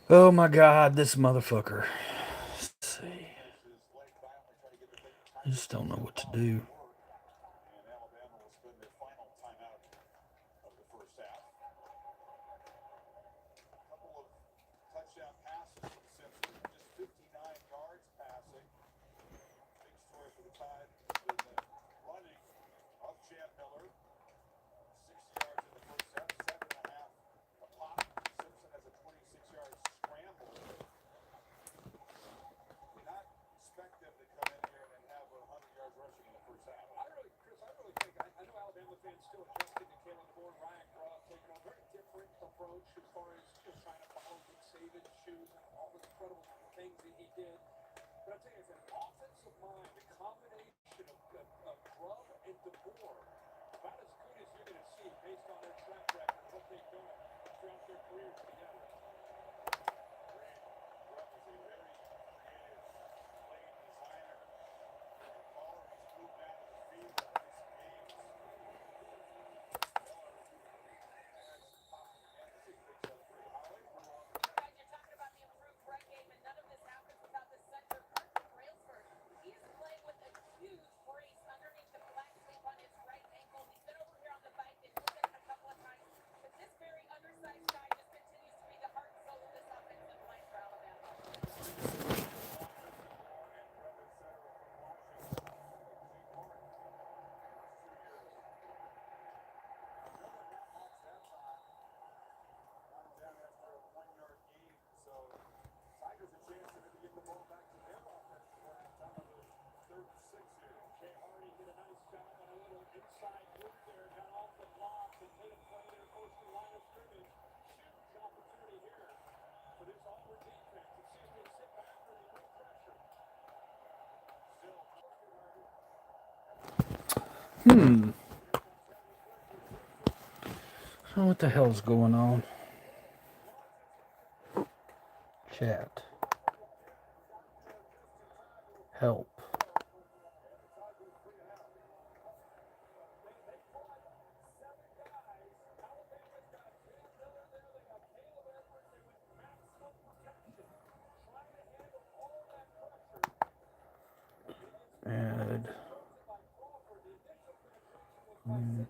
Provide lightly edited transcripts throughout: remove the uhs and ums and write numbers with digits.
Oh my God, this motherfucker. Let's see. I just don't know what to do. Hmm. So what the hell's going on? Chat. Help. Add. Hmm.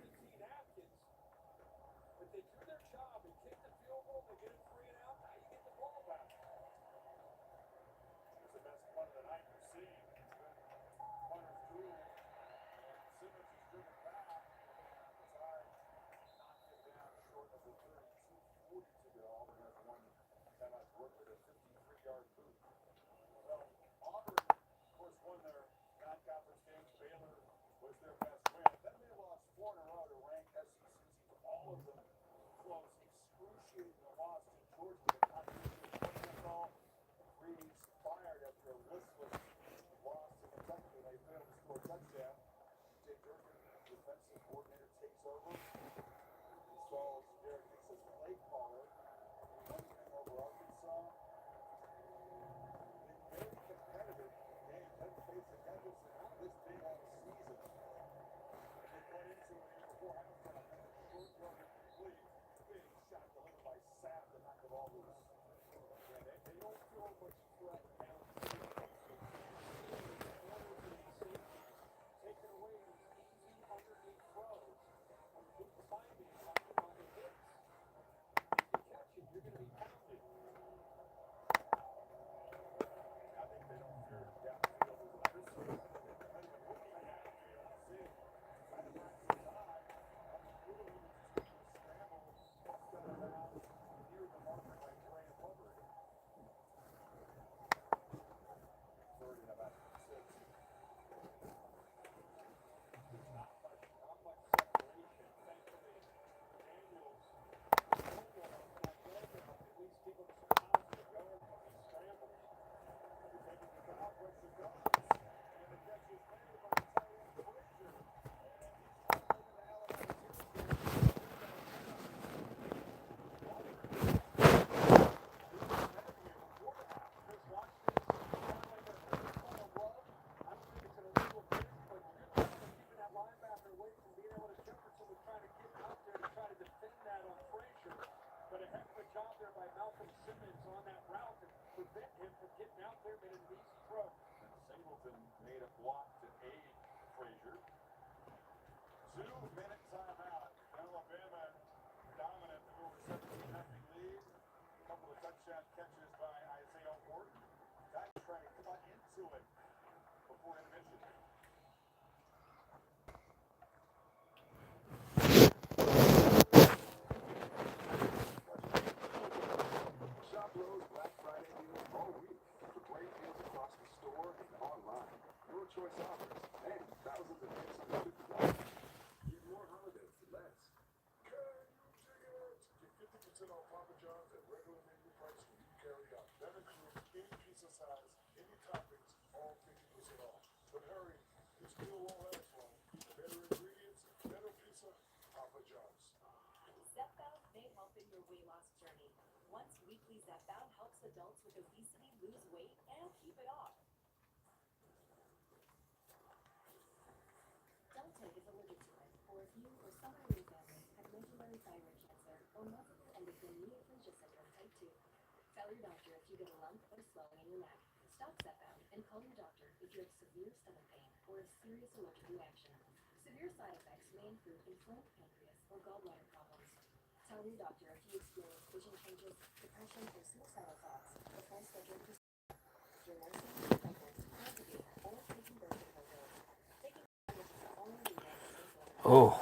Oh.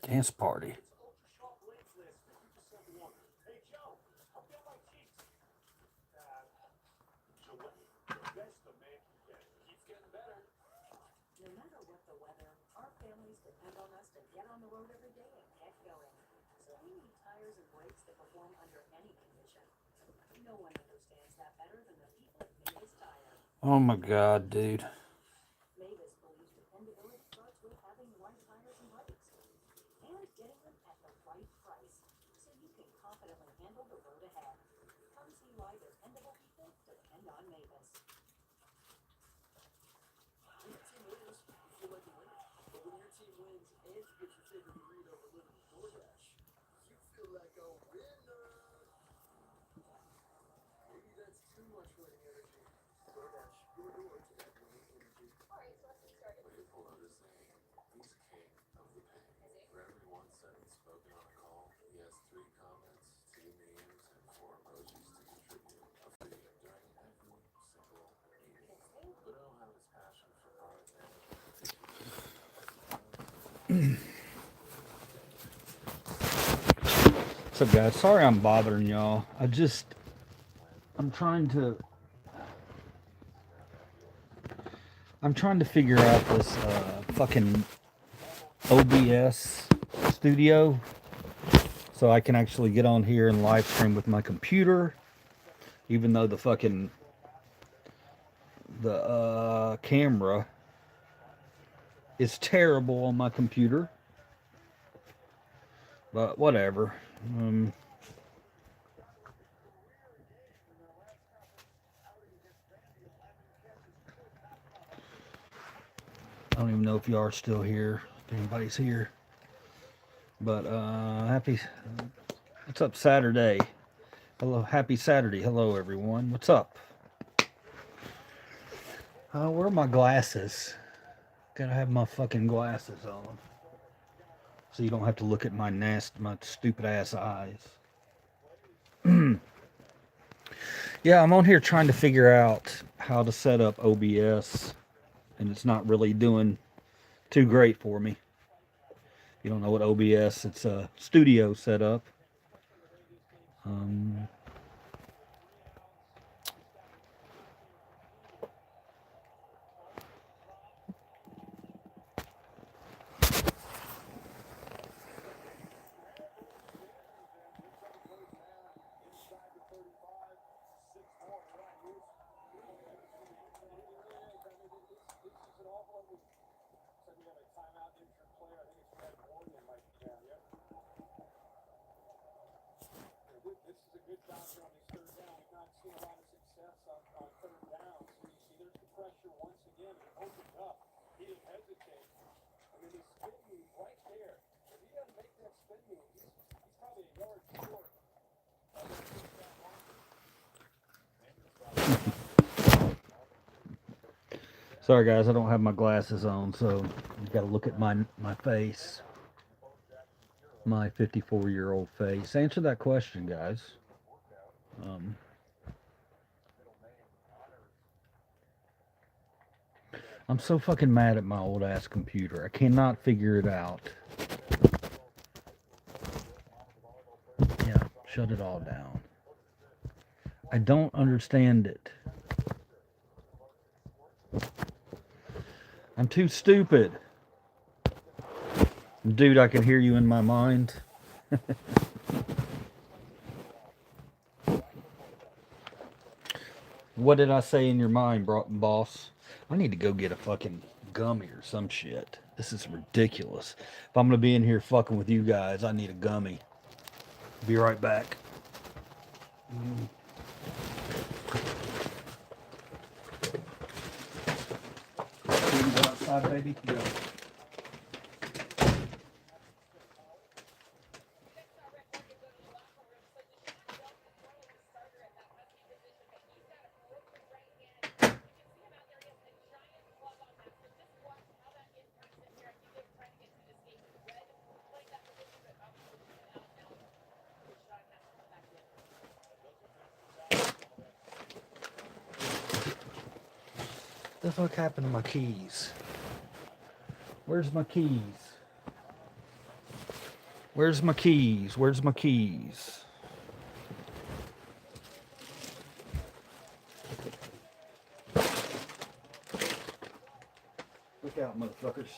Dance party. Oh my God, dude. What's up, guys? Sorry I'm bothering y'all. I'm trying to figure out this fucking OBS studio so I can actually get on here and live stream with my computer, even though the camera is terrible on my computer. But whatever. I don't even know if you are still here, if anybody's here. But what's up, Saturday? Hello, happy Saturday. Hello, everyone. What's up? Where are my glasses? Gotta have my fucking glasses on, so you don't have to look at my stupid ass eyes. Yeah, I'm on here trying to figure out how to set up OBS, and it's not really doing too great for me. You don't know what OBS, it's a studio setup. Sorry guys, I don't have my glasses on, so you got to look at my face, my 54-year-old face. Answer that question, guys. Um, I'm so fucking mad at my old ass computer. I cannot figure it out. Yeah, shut it all down. I don't understand it. I'm too stupid. Dude, I can hear you in my mind. What did I say in your mind, boss? I need to go get a fucking gummy or some shit. This is ridiculous. If I'm gonna be in here fucking with you guys, I need a gummy. Be right back. You go outside, baby? Go. The fuck happened to my keys? Where's my keys? Where's my keys? Where's my keys? Look out, motherfuckers.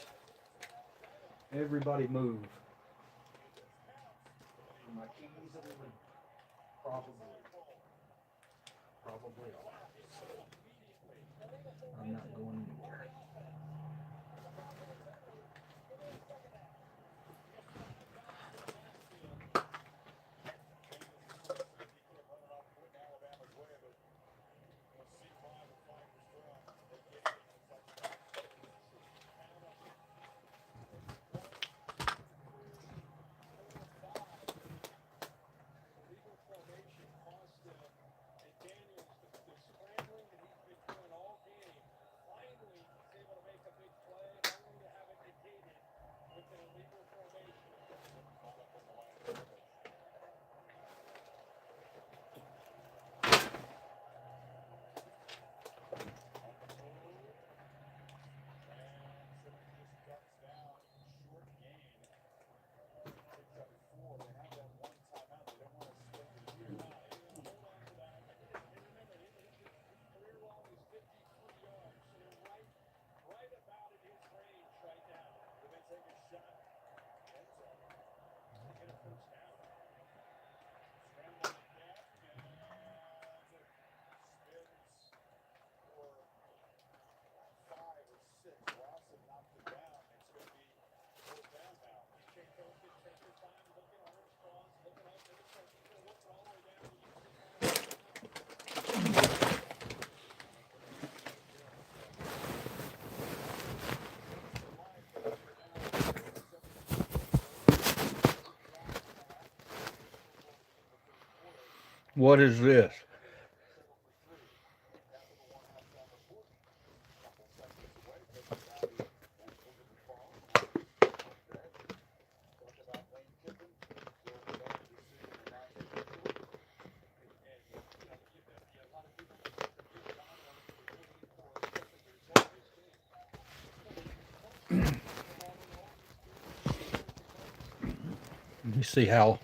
Everybody move. My keys are probably are. I'm not going anywhere. What is this? You see how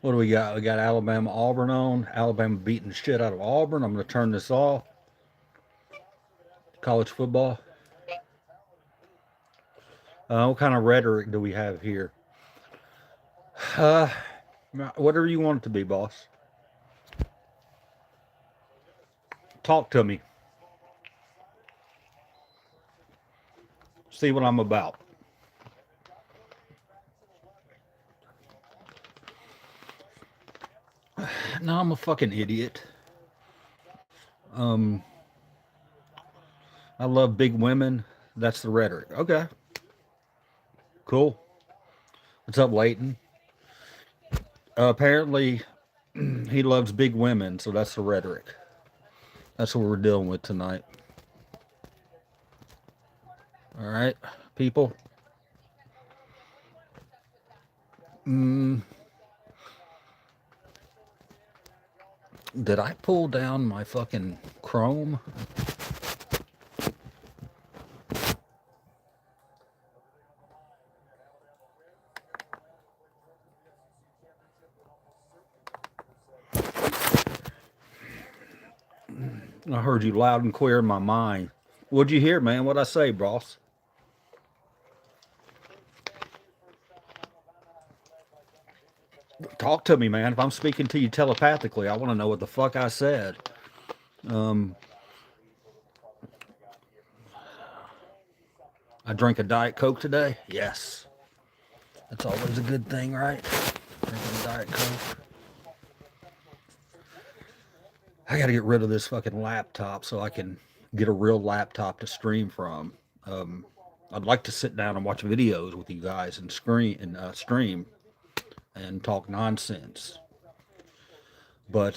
what do we got? We got Alabama Auburn on. Alabama beating the shit out of Auburn. I'm going to turn this off. College football. What kind of rhetoric do we have here? Uh, whatever you want it to be, boss. Talk to me. See what I'm about. No, I'm a fucking idiot. Um, I love big women. That's the rhetoric. Okay, cool. What's up, Leighton? Apparently, he loves big women, so that's the rhetoric. That's what we're dealing with tonight. All right, people. Mm, did I pull down my fucking Chrome? I heard you loud and clear in my mind. What'd you hear, man? What'd I say, boss? Talk to me, man. If I'm speaking to you telepathically, I want to know what the fuck I said. Um, I drank a Diet Coke today. Yes. That's always a good thing, right? Drinking a Diet Coke. I got to get rid of this fucking laptop so I can get a real laptop to stream from. I'd like to sit down and watch videos with you guys and stream and talk nonsense. But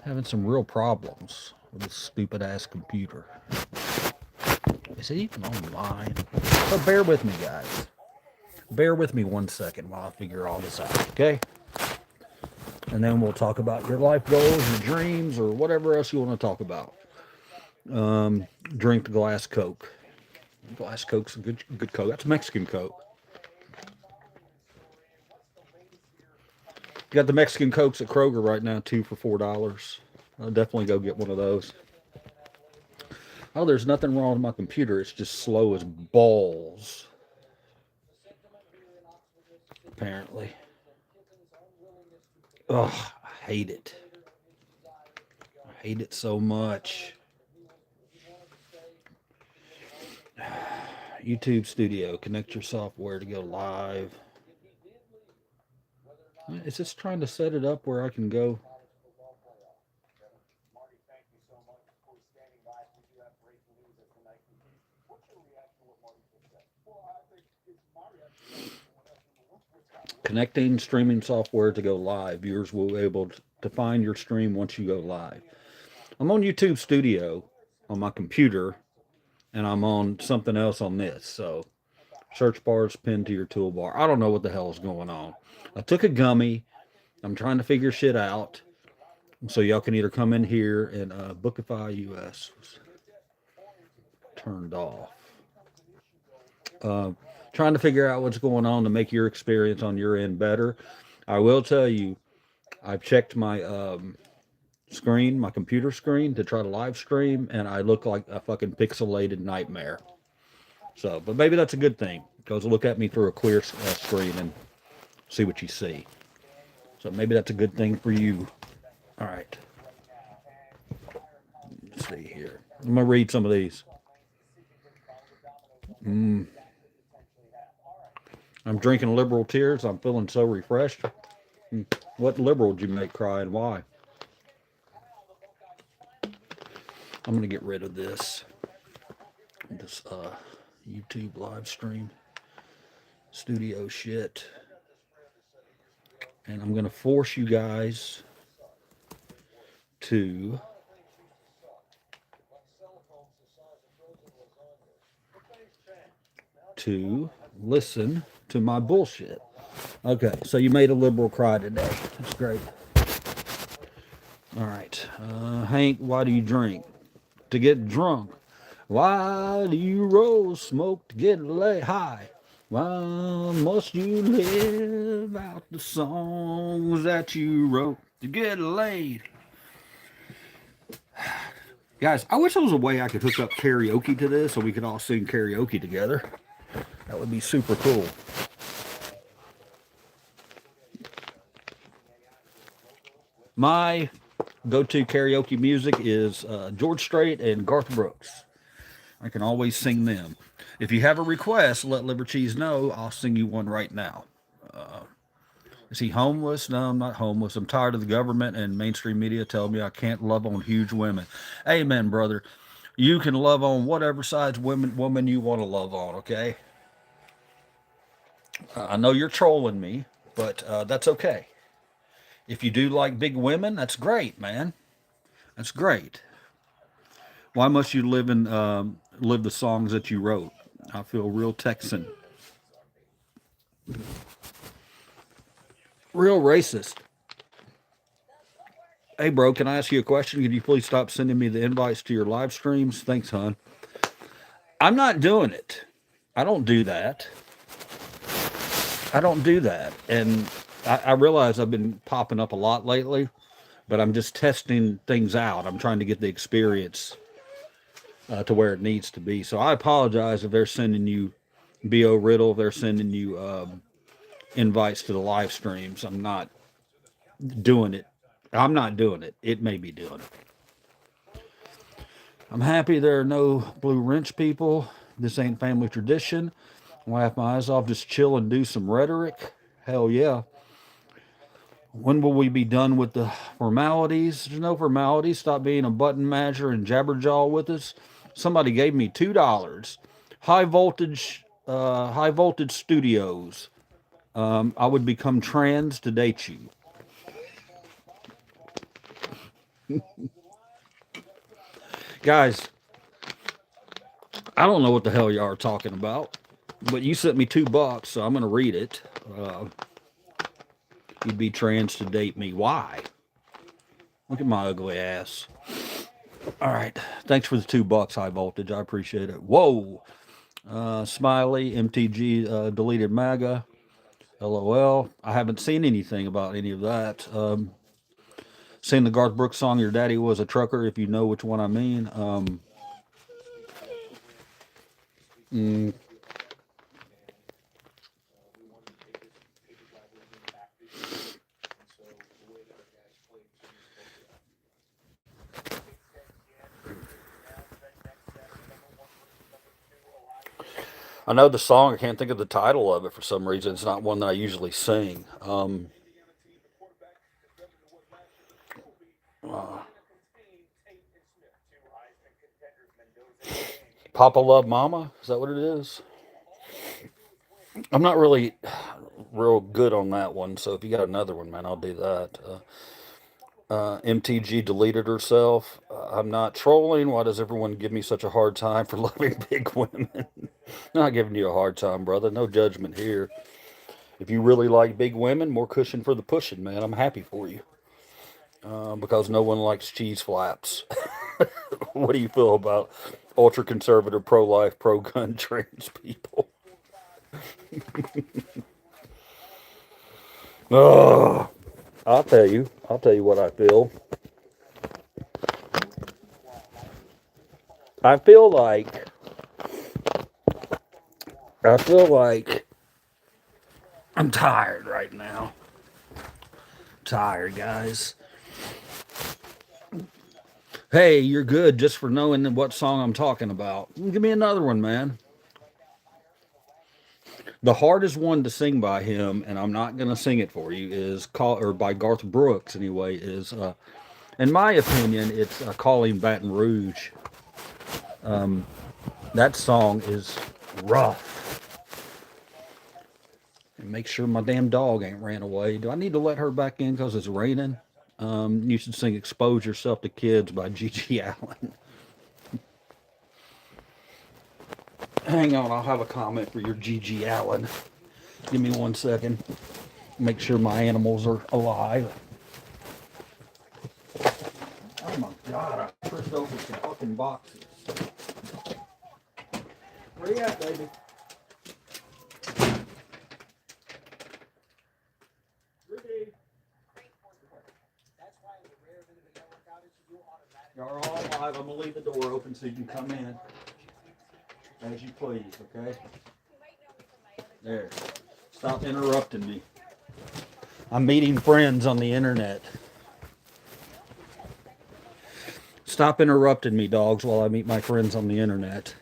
having some real problems with this stupid ass computer. Is it even online? But bear with me, guys. Bear with me 1 second while I figure all this out, okay? And then we'll talk about your life goals, your dreams, or whatever else you want to talk about. Drink the glass Coke. Glass Coke's a good Coke. That's Mexican Coke. You got the Mexican Cokes at Kroger right now, 2 for $4. I'll definitely go get one of those. Oh, there's nothing wrong with my computer. It's just slow as balls. Apparently. Ugh, I hate it. I hate it so much. YouTube Studio. Connect your software to go live. Is this trying to set it up where I can go? Connecting streaming software to go live. Viewers will be able to find your stream once you go live. I'm on YouTube Studio on my computer, and I'm on something else on this. So, search bar is pinned to your toolbar. I don't know what the hell is going on. I took a gummy. I'm trying to figure shit out. So y'all can either come in here and Bookify US was turned off. Trying to figure out what's going on to make your experience on your end better. I will tell you, I've checked my screen, my computer screen, to try to live stream, and I look like a fucking pixelated nightmare. So, but maybe that's a good thing, because look at me through a clear screen and see what you see. So maybe that's a good thing for you. All right. Let's see here. I'm going to read some of these. I'm drinking liberal tears. I'm feeling so refreshed. What liberal did you make cry and why? I'm going to get rid of this YouTube live stream studio shit. And I'm going to force you guys to listen to my bullshit. Okay, so you made a liberal cry today. That's great. All right. Hank, why do you drink? To get drunk. Why do you roll smoke to get high? Why must you live out the songs that you wrote to get laid? Guys, I wish there was a way I could hook up karaoke to this so we could all sing karaoke together. That would be super cool. My go-to karaoke music is George Strait and Garth Brooks. I can always sing them. If you have a request, let Liver Cheese know. I'll sing you one right now. Is he homeless? No, I'm not homeless. I'm tired of the government and mainstream media telling me I can't love on huge women. Amen, brother. You can love on whatever size woman you want to love on. Okay. I know you're trolling me, but that's okay. If you do like big women, that's great, man. That's great. Why must you live the songs that you wrote? I feel real Texan, real racist. Hey, bro, can I ask you a question? Could you please stop sending me the invites to your live streams? Thanks, hon. I'm not doing it. I don't do that. I don't do that. And I realize I've been popping up a lot lately, but I'm just testing things out. I'm trying to get the experience to where it needs to be. So I apologize if they're sending you B.O. Riddle, if they're sending you invites to the live streams. I'm not doing it. I'm not doing it. It may be doing it. I'm happy there are no blue wrench people. This ain't family tradition. Laugh my eyes off, just chill and do some rhetoric. Hell yeah. When will we be done with the formalities? There's no formalities. Stop being a button masher and jabberjaw with us. Somebody gave me $2. High voltage studios. I would become trans to date you. Guys, I don't know what the hell y'all are talking about, but you sent me $2, so I'm gonna read it. You'd be trans to date me. Why? Look at my ugly ass. All right. Thanks for the $2, high voltage. I appreciate it. Whoa. Smiley, MTG, deleted MAGA. LOL. I haven't seen anything about any of that. Seen the Garth Brooks song, Your Daddy Was a Trucker, if you know which one I mean. Mm, I know the song. I can't think of the title of it for some reason. It's not one that I usually sing. Uh, Papa Love Mama? Is that what it is? I'm not really real good on that one, so if you got another one, man, I'll do that. MTG deleted herself. I'm not trolling. Why does everyone give me such a hard time for loving big women? Not giving you a hard time, brother. No judgment here. If you really like big women, more cushion for the pushing, man. I'm happy for you. Because no one likes cheese flaps. What do you feel about ultra conservative, pro life, pro gun trans people? Oh, I'll tell you. I'll tell you what I feel. I feel like I feel like I'm tired right now. Tired, guys. Hey, you're good just for knowing what song I'm talking about. Give me another one, man. The hardest one to sing by him, and I'm not gonna sing it for you, is or by Garth Brooks anyway. Is in my opinion, it's "Calling Baton Rouge." That song is rough. And make sure my damn dog ain't ran away. Do I need to let her back in because it's raining? You should sing "Expose Yourself to Kids" by G.G. Allen. Hang on, I'll have a comment for your G.G. Allen. Give me 1 second. Make sure my animals are alive. Oh my god, I pushed over some fucking boxes. Where you at, baby? Rudy. Y'all are all alive. I'm gonna leave the door open so you can come in as you please, okay? There. Stop interrupting me. I'm meeting friends on the internet. Stop interrupting me, dogs, while I meet my friends on the internet.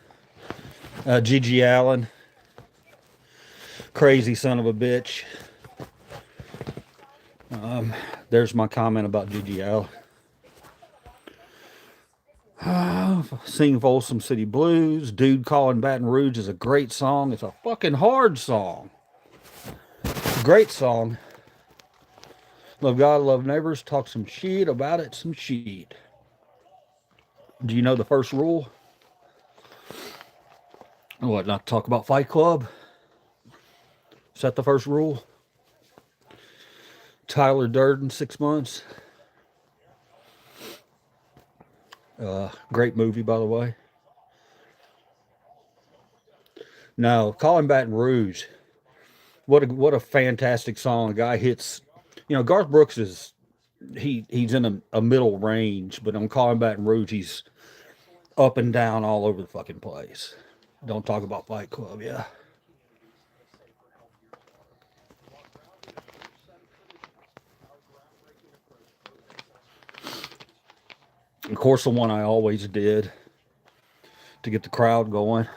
G.G. Allen, crazy son of a bitch. There's my comment about GGL. Sing Folsom City Blues. Dude Calling Baton Rouge is a great song. It's a fucking hard song. Great song. Love God, love neighbors. Talk some shit about it, some shit. Do you know the first rule? What, not to talk about Fight Club? Is that the first rule? Tyler Durden, 6 months. Great movie, by the way. No, Calling Baton Rouge. What a fantastic song. The guy hits. Garth Brooks is he's in a middle range, but on Calling Baton Rouge, he's up and down all over the fucking place. Don't talk about Fight Club, yeah. Of course, the one I always did to get the crowd going.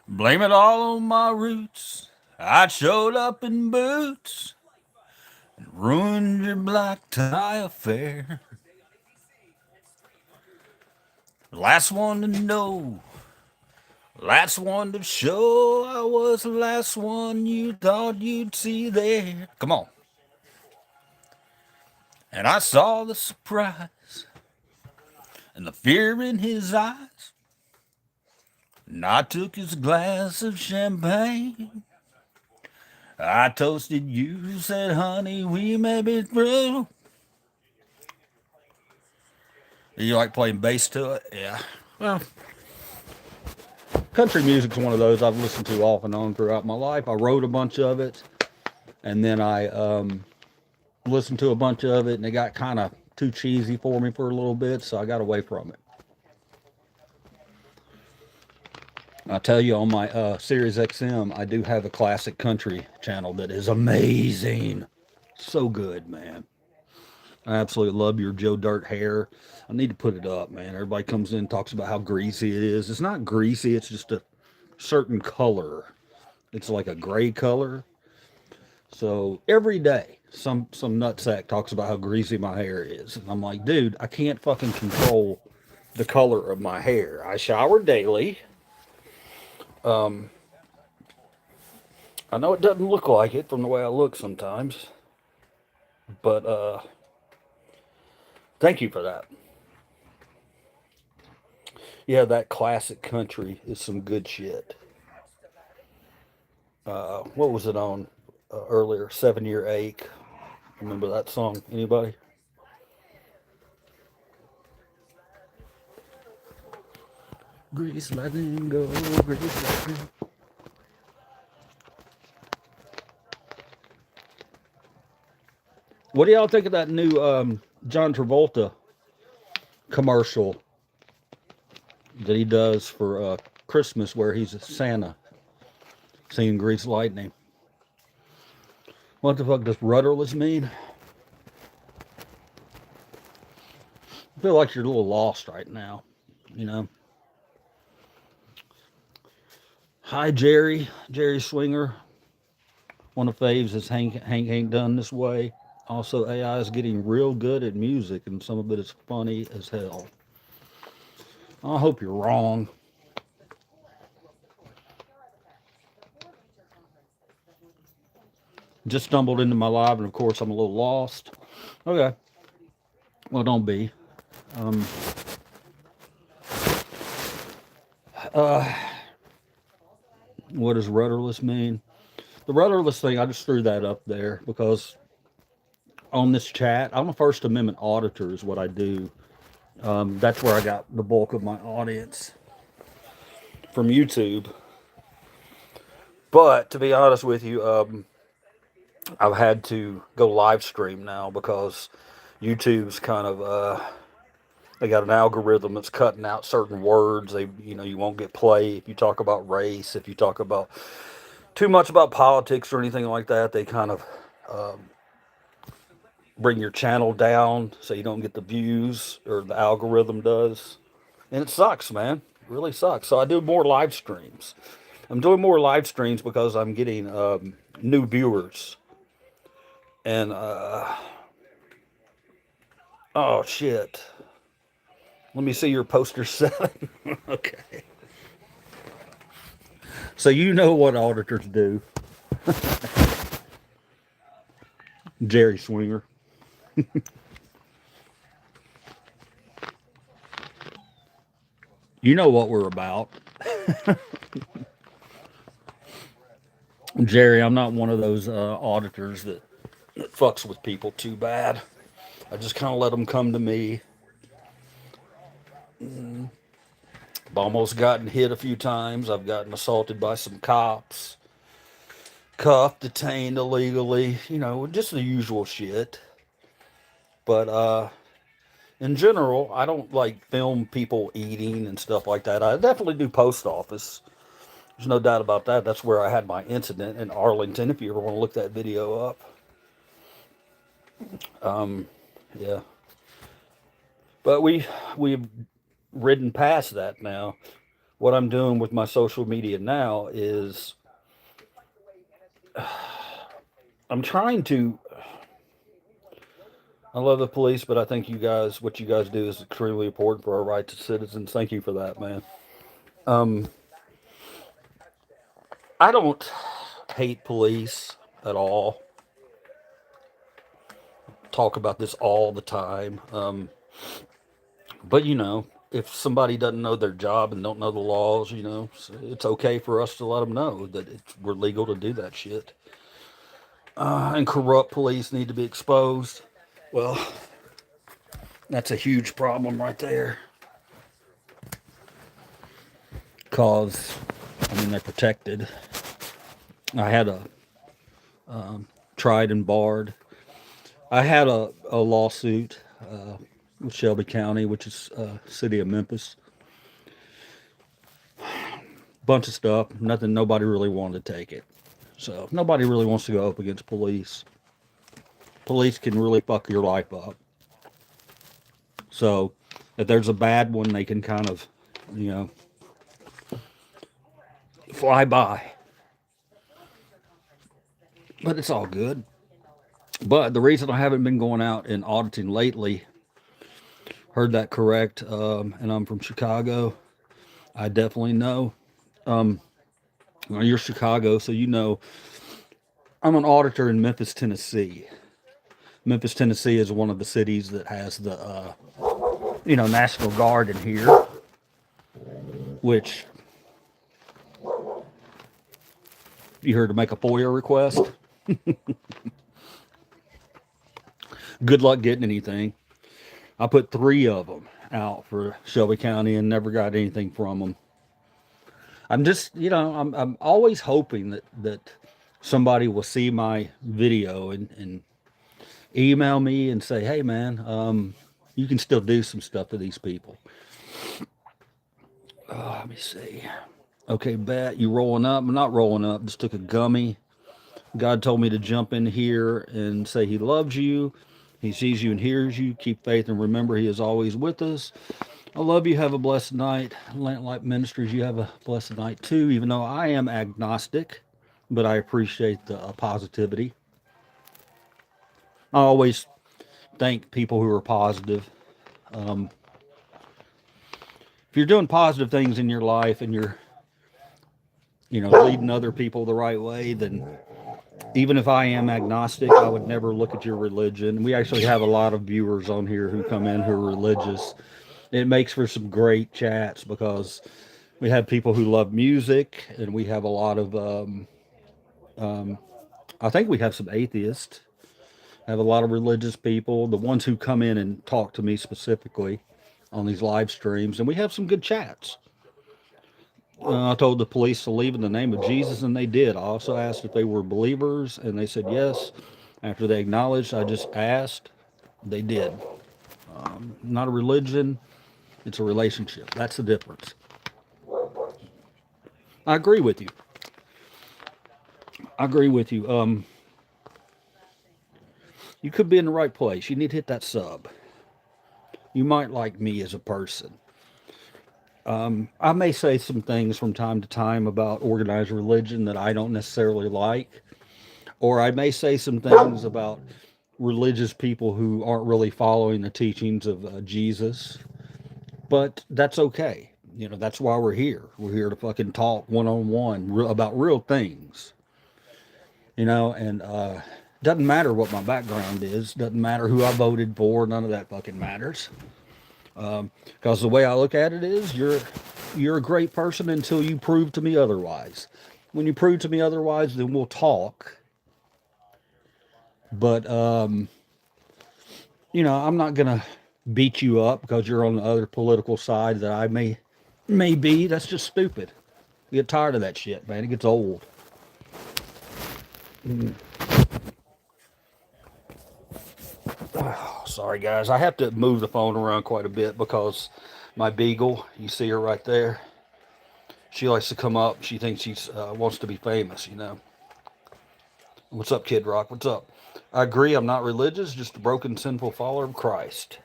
Blame it all on my roots. I showed up in boots and ruined your black tie affair. Last one to know. Last one to show. I was the last one you thought you'd see there. Come on. And I saw the surprise and the fear in his eyes. And I took his glass of champagne. I toasted you, said, honey, we may be through. You like playing bass to it? Yeah. Well, country music's one of those I've listened to off and on throughout my life. I wrote a bunch of it, and then I listened to a bunch of it, and it got kind of too cheesy for me for a little bit, so I got away from it. I tell you, on my Sirius XM, I do have a classic country channel that is amazing. So good, man. I absolutely love your Joe Dirt hair. I need to put it up, man. Everybody comes in and talks about how greasy it is. It's not greasy, it's just a certain color. It's like a gray color. So every day, some nutsack talks about how greasy my hair is. And I'm like, dude, I can't fucking control the color of my hair. I shower daily. I know it doesn't look like it from the way I look sometimes. But thank you for that. Yeah, that classic country is some good shit. What was it on earlier? 7 Year Ache. Remember that song? Anybody? Grease lightning go, grease lightning. What do y'all think of that new John Travolta commercial that he does for Christmas where he's a Santa singing Grease Lightning? What the fuck does rudderless mean? I feel like you're a little lost right now, you know? Hi, Jerry. Jerry Swinger. One of faves is Hank ain't done this way. Also, AI is getting real good at music, and some of it is funny as hell. I hope you're wrong. Just stumbled into my live, and of course, I'm a little lost. Okay. Well, don't be. Um, what does rudderless mean? The rudderless thing, I just threw that up there because on this chat, I'm a First Amendment auditor, is what I do. That's where I got the bulk of my audience from YouTube. But to be honest with you, I've had to go live stream now because YouTube's kind of they got an algorithm that's cutting out certain words. You won't get play if you talk about race, if you talk about too much about politics or anything like that. They kind of bring your channel down so you don't get the views, or the algorithm does. And it sucks, man. It really sucks. So I do more live streams. I'm doing more live streams because I'm getting new viewers. And, oh shit. Let me see your poster set. Okay. So you know what auditors do. Jerry Swinger. You know what we're about. Jerry, I'm not one of those auditors that fucks with people too bad. I just kind of let them come to me. I've almost gotten hit a few times. I've gotten assaulted by some cops, cuffed, detained illegally, you know, just the usual shit. But in general, I don't like film people eating and stuff like that. I definitely do post office. There's no doubt about that. That's where I had my incident in Arlington. If you ever want to look that video up, yeah. But we've ridden past that now. What I'm doing with my social media now is I'm trying to. I love the police, but I think you guys, what you guys do is extremely important for our rights as citizens. Thank you for that, man. Um, I don't hate police at all. Talk about this all the time. But you know, if somebody doesn't know their job and don't know the laws, you know, it's okay for us to let them know that we're legal to do that shit. And corrupt police need to be exposed. Well, that's a huge problem right there. Cause, I mean, they're protected. I had a tried and barred. I had a lawsuit with Shelby County, which is city of Memphis. Bunch of stuff. Nothing. Nobody really wanted to take it. So nobody really wants to go up against police. Police can really fuck your life up. So if there's a bad one, they can kind of, you know, fly by. But it's all good. But the reason I haven't been going out and auditing lately, heard that correct, and I'm from Chicago. I definitely know. Well, you're Chicago, so you know I'm an auditor in Memphis, Tennessee. Memphis, Tennessee is one of the cities that has the, National Guard in here, which you heard to make a FOIA request. Good luck getting anything. I put 3 of them out for Shelby County and never got anything from them. I'm just, I'm always hoping that somebody will see my video and email me and say, hey man, you can still do some stuff to these people. Let me see. Okay, Bet, you rolling up? I'm not rolling up. Just took a gummy. God told me to jump in here and say he loves you. He sees you and hears you. Keep faith and remember he is always with us. I love you. Have a blessed night. Light Ministries, you have a blessed night too, even though I am agnostic, but I appreciate the positivity. I always thank people who are positive. If you're doing positive things in your life and you're, leading other people the right way, then even if I am agnostic, I would never look at your religion. We actually have a lot of viewers on here who come in who are religious. It makes for some great chats because we have people who love music, and we have a lot of, I think we have some atheists, have a lot of religious people, the ones who come in and talk to me specifically on these live streams, and we have some good chats. I told the police to leave in the name of Jesus, and they did. I also asked if they were believers, and they said yes. After they acknowledged, I just asked. They did. Not a religion, it's a relationship. That's the difference. I agree with you. I agree with you. You could be in the right place. You need to hit that sub. You might like me as a person. I may say some things from time to time about organized religion that I don't necessarily like, or I may say some things about religious people who aren't really following the teachings of Jesus, but that's okay. You know, that's why we're here. We're here to fucking talk one on one about real things, you know, and doesn't matter what my background is, doesn't matter who I voted for, none of that fucking matters. Because the way I look at it is, you're a great person until you prove to me otherwise. When you prove to me otherwise, then we'll talk. But you know, I'm not gonna beat you up because you're on the other political side that I may be. That's just stupid. I get tired of that shit, man. It gets old. Oh, sorry, guys. I have to move the phone around quite a bit because my beagle, you see her right there. She likes to come up. She thinks she wants to be famous, you know. What's up, Kid Rock? What's up? I agree. I'm not religious, just a broken, sinful follower of Christ.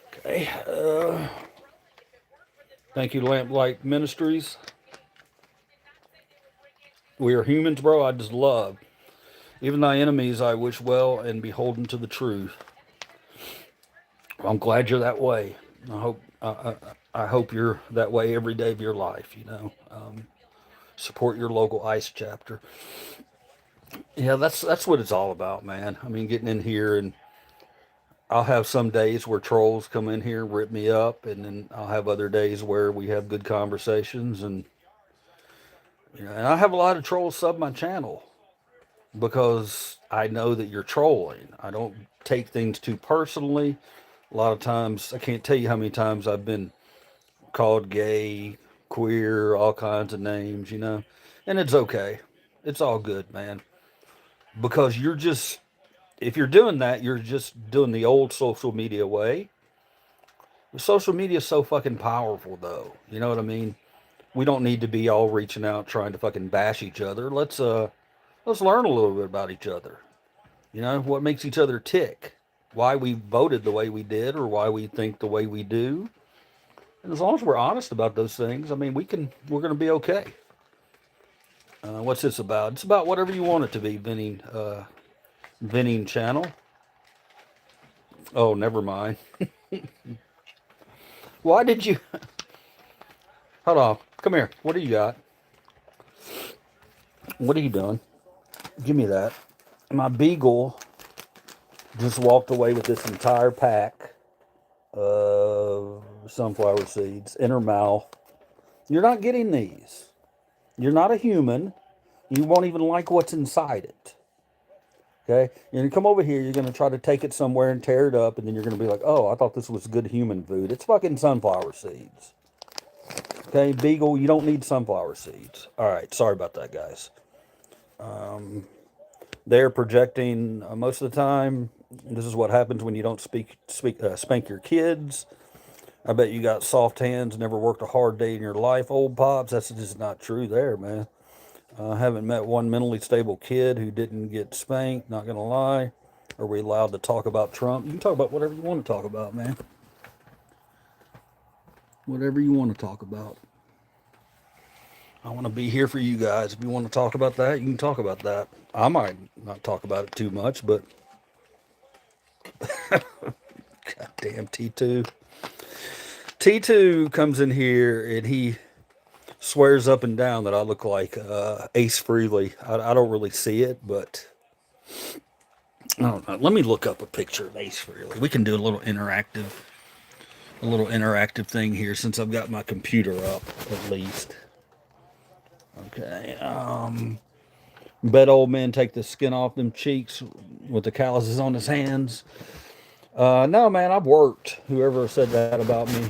Okay. Thank you, Lamplight Ministries. We are humans, bro. I just love. Even thy enemies I wish well and beholden to the truth. I'm glad you're that way. I hope you're that way every day of your life, you know. Support your local ICE chapter. Yeah, that's what it's all about, man. I mean, getting in here, and I'll have some days where trolls come in here, rip me up, and then I'll have other days where we have good conversations, and you know, and I have a lot of trolls sub my channel because I know that you're trolling. I don't take things too personally. A lot of times, I can't tell you how many times I've been called gay, queer, all kinds of names, you know, and it's okay. It's all good, man, because you're just, if you're doing that, you're just doing the old social media way. Social media is so fucking powerful, though. You know what I mean? We don't need to be all reaching out trying to fucking bash each other. Let's learn a little bit about each other. You know, what makes each other tick, why we voted the way we did, or why we think the way we do. And as long as we're honest about those things, I mean, we're going to be okay. What's this about? It's about whatever you want it to be, Vinning channel. Oh, never mind. Why did you? Hold on. Come here. What do you got? What are you doing? Give me that. My beagle just walked away with this entire pack of sunflower seeds in her mouth. You're not getting these. You're not a human. You won't even like what's inside it. Okay? You're going to come over here. You're going to try to take it somewhere and tear it up. And then you're going to be like, oh, I thought this was good human food. It's fucking sunflower seeds. Okay? Beagle, you don't need sunflower seeds. All right. Sorry about that, guys. They're projecting most of the time. This is what happens when you don't spank your kids. I bet you got soft hands, never worked a hard day in your life, old pops. That's just not true there, man. I haven't met one mentally stable kid who didn't get spanked, not going to lie. Are we allowed to talk about Trump? You can talk about whatever you want to talk about, man. Whatever you want to talk about. I want to be here for you guys. If you want to talk about that, you can talk about that. I might not talk about it too much, but goddamn T2. T2 comes in here and he swears up and down that I look like Ace Frehley. I don't really see it, but I don't know. Let me look up a picture of Ace Frehley. We can do a little interactive thing here since I've got my computer up at least. Okay. Bet old man take the skin off them cheeks with the calluses on his hands. No, man, I've worked. Whoever said that about me,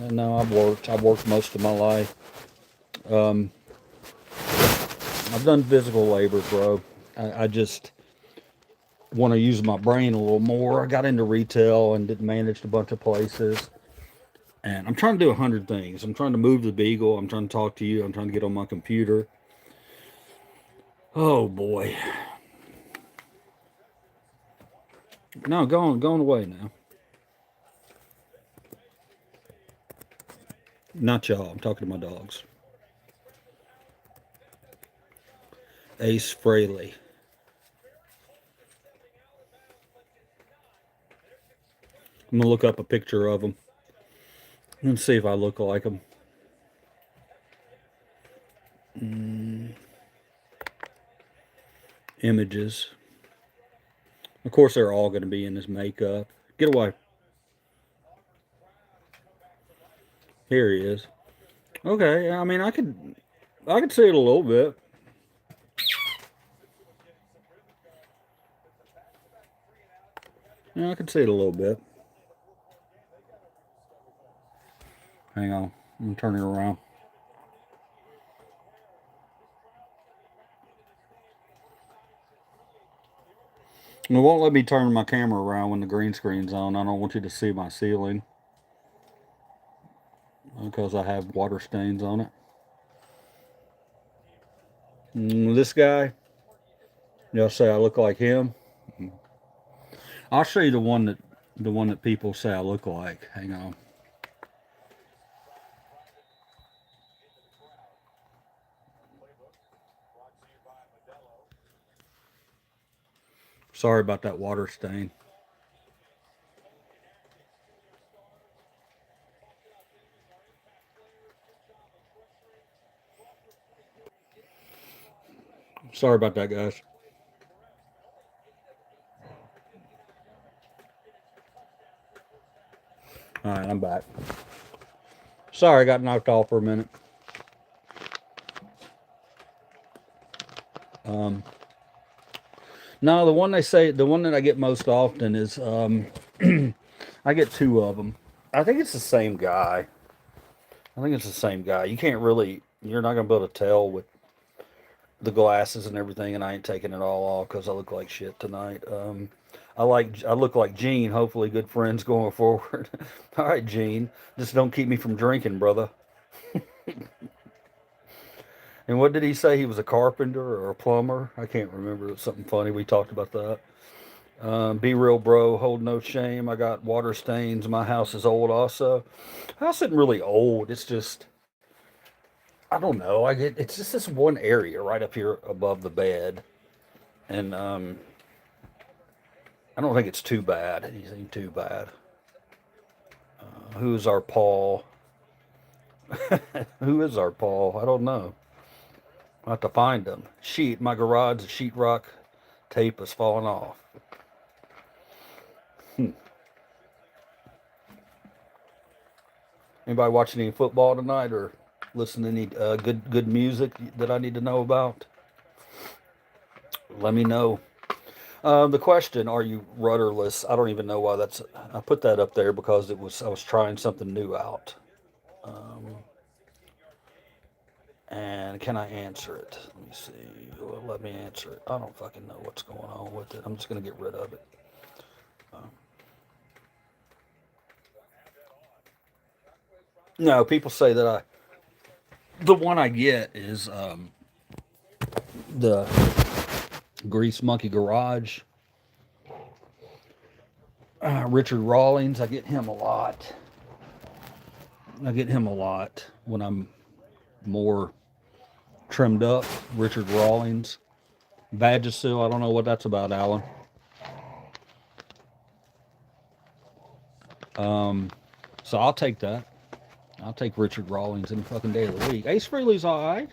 no, I've worked. I've worked most of my life. I've done physical labor, bro. I just want to use my brain a little more. I got into retail and managed a bunch of places. And I'm trying to do 100 things. I'm trying to move the beagle. I'm trying to talk to you. I'm trying to get on my computer. Oh, boy. No, going away now. Not y'all. I'm talking to my dogs. Ace Frehley. I'm gonna look up a picture of him and see if I look like him. Images. Of course, they're all going to be in his makeup. Get away. Here he is. Okay, I mean, I could see it a little bit. Yeah, I could see it a little bit. Hang on, I'm turning around. It won't let me turn my camera around when the green screen's on. I don't want you to see my ceiling because I have water stains on it. This guy, y'all say I look like him. I'll show you the one that people say I look like. Hang on. Sorry about that water stain. Sorry about that, guys. All right, I'm back. Sorry, I got knocked off for a minute. No, the one that I get most often is I get two of them. I think it's the same guy. I think it's the same guy. You're not gonna be able to tell with the glasses and everything, and I ain't taking it all off because I look like shit tonight. I look like Gene. Hopefully, good friends going forward. All right, Gene, just don't keep me from drinking, brother. And what did he say? He was a carpenter or a plumber? I can't remember. It was something funny. We talked about that. Be real, bro. Hold no shame. I got water stains. My house is old, also. House isn't really old. It's just I don't know. It's just this one area right up here above the bed, and I don't think it's too bad. Anything too bad. Who's our Paul? Who is our Paul? I don't know. I have to find him. My garage sheetrock tape has fallen off. Anybody watching any football tonight or listening to any good music that I need to know about? Let me know. The question: Are you rudderless? I don't even know why that's. I put that up there because I was trying something new out. Um, and can I answer it? Let me see. Well, let me answer it. I don't fucking know what's going on with it. I'm just gonna get rid of it. No, people say that the one I get is the Grease Monkey Garage. Richard Rawlings, I get him a lot. I get him a lot when I'm more trimmed up. Richard Rawlings. Vagisil, I don't know what that's about, Alan. So I'll take that. I'll take Richard Rawlings any fucking day of the week. Ace Frehley's all right.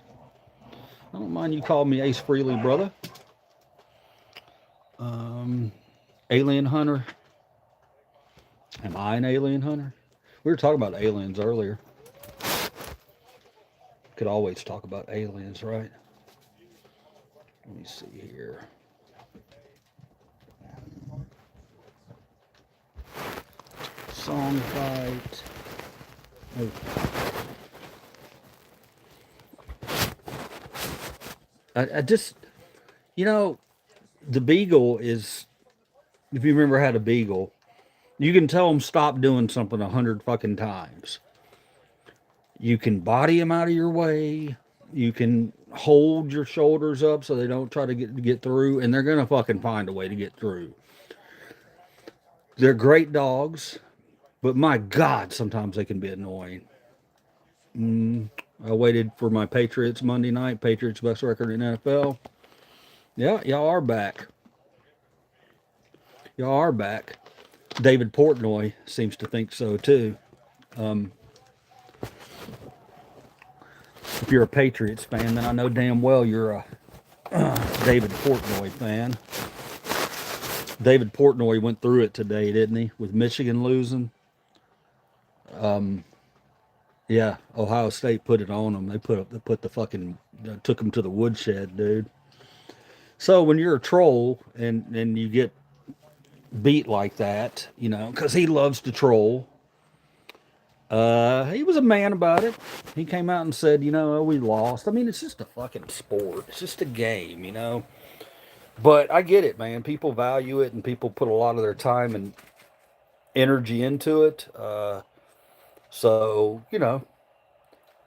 I don't mind you calling me Ace Frehley, brother. Alien Hunter. Am I an alien hunter? We were talking about aliens earlier. Could always talk about aliens, right? Let me see here. Song fight. Oh. I just, the beagle is, if you remember how to beagle, you can tell them stop doing something 100 fucking times. You can body them out of your way. You can hold your shoulders up so they don't try to get through, and they're gonna fucking find a way to get through. They're great dogs, but my God, sometimes they can be annoying. Mm, I waited for my Patriots Monday night. Patriots best record in NFL. Yeah, y'all are back. Y'all are back. David Portnoy seems to think so too. Um, if you're a Patriots fan, then I know damn well you're a David Portnoy fan. David Portnoy went through it today, didn't he? With Michigan losing. Yeah, Ohio State put it on them. They put the fucking took them to the woodshed, dude. So when you're a troll and you get beat like that, you know, because he loves to troll. He was a man about it. He came out and said, you know, oh, we lost. I mean, it's just a fucking sport. It's just a game, you know. But I get it, man. People value it, and people put a lot of their time and energy into it. So you know,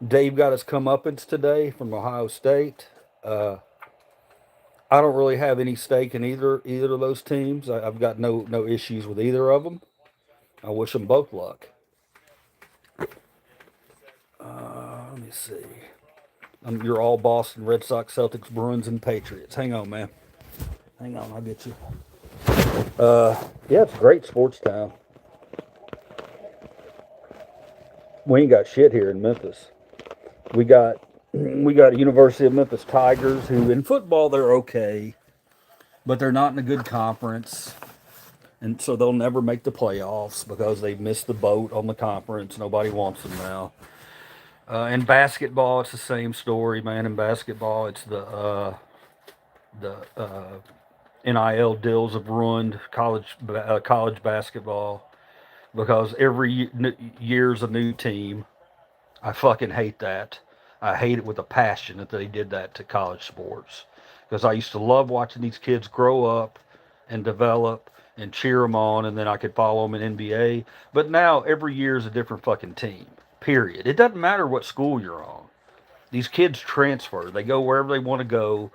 Dave got his comeuppance today from Ohio State. Uh, I don't really have any stake in either of those teams. I've got no issues with either of them. I wish them both luck. Let me see. You're all Boston Red Sox, Celtics, Bruins, and Patriots. Hang on, man. Hang on, I'll get you. Yeah, it's a great sports town. We ain't got shit here in Memphis. We got we got University of Memphis Tigers, who in football they're okay, but they're not in a good conference, and so they'll never make the playoffs because they've missed the boat on the conference. Nobody wants them now. In basketball, it's the same story, man. In basketball, it's the NIL deals have ruined college basketball because every year's a new team. I fucking hate that. I hate it with a passion that they did that to college sports because I used to love watching these kids grow up and develop and cheer them on, and then I could follow them in NBA. But now every year is a different fucking team. Period. It doesn't matter what school you're on. These kids transfer. They go wherever they want to go,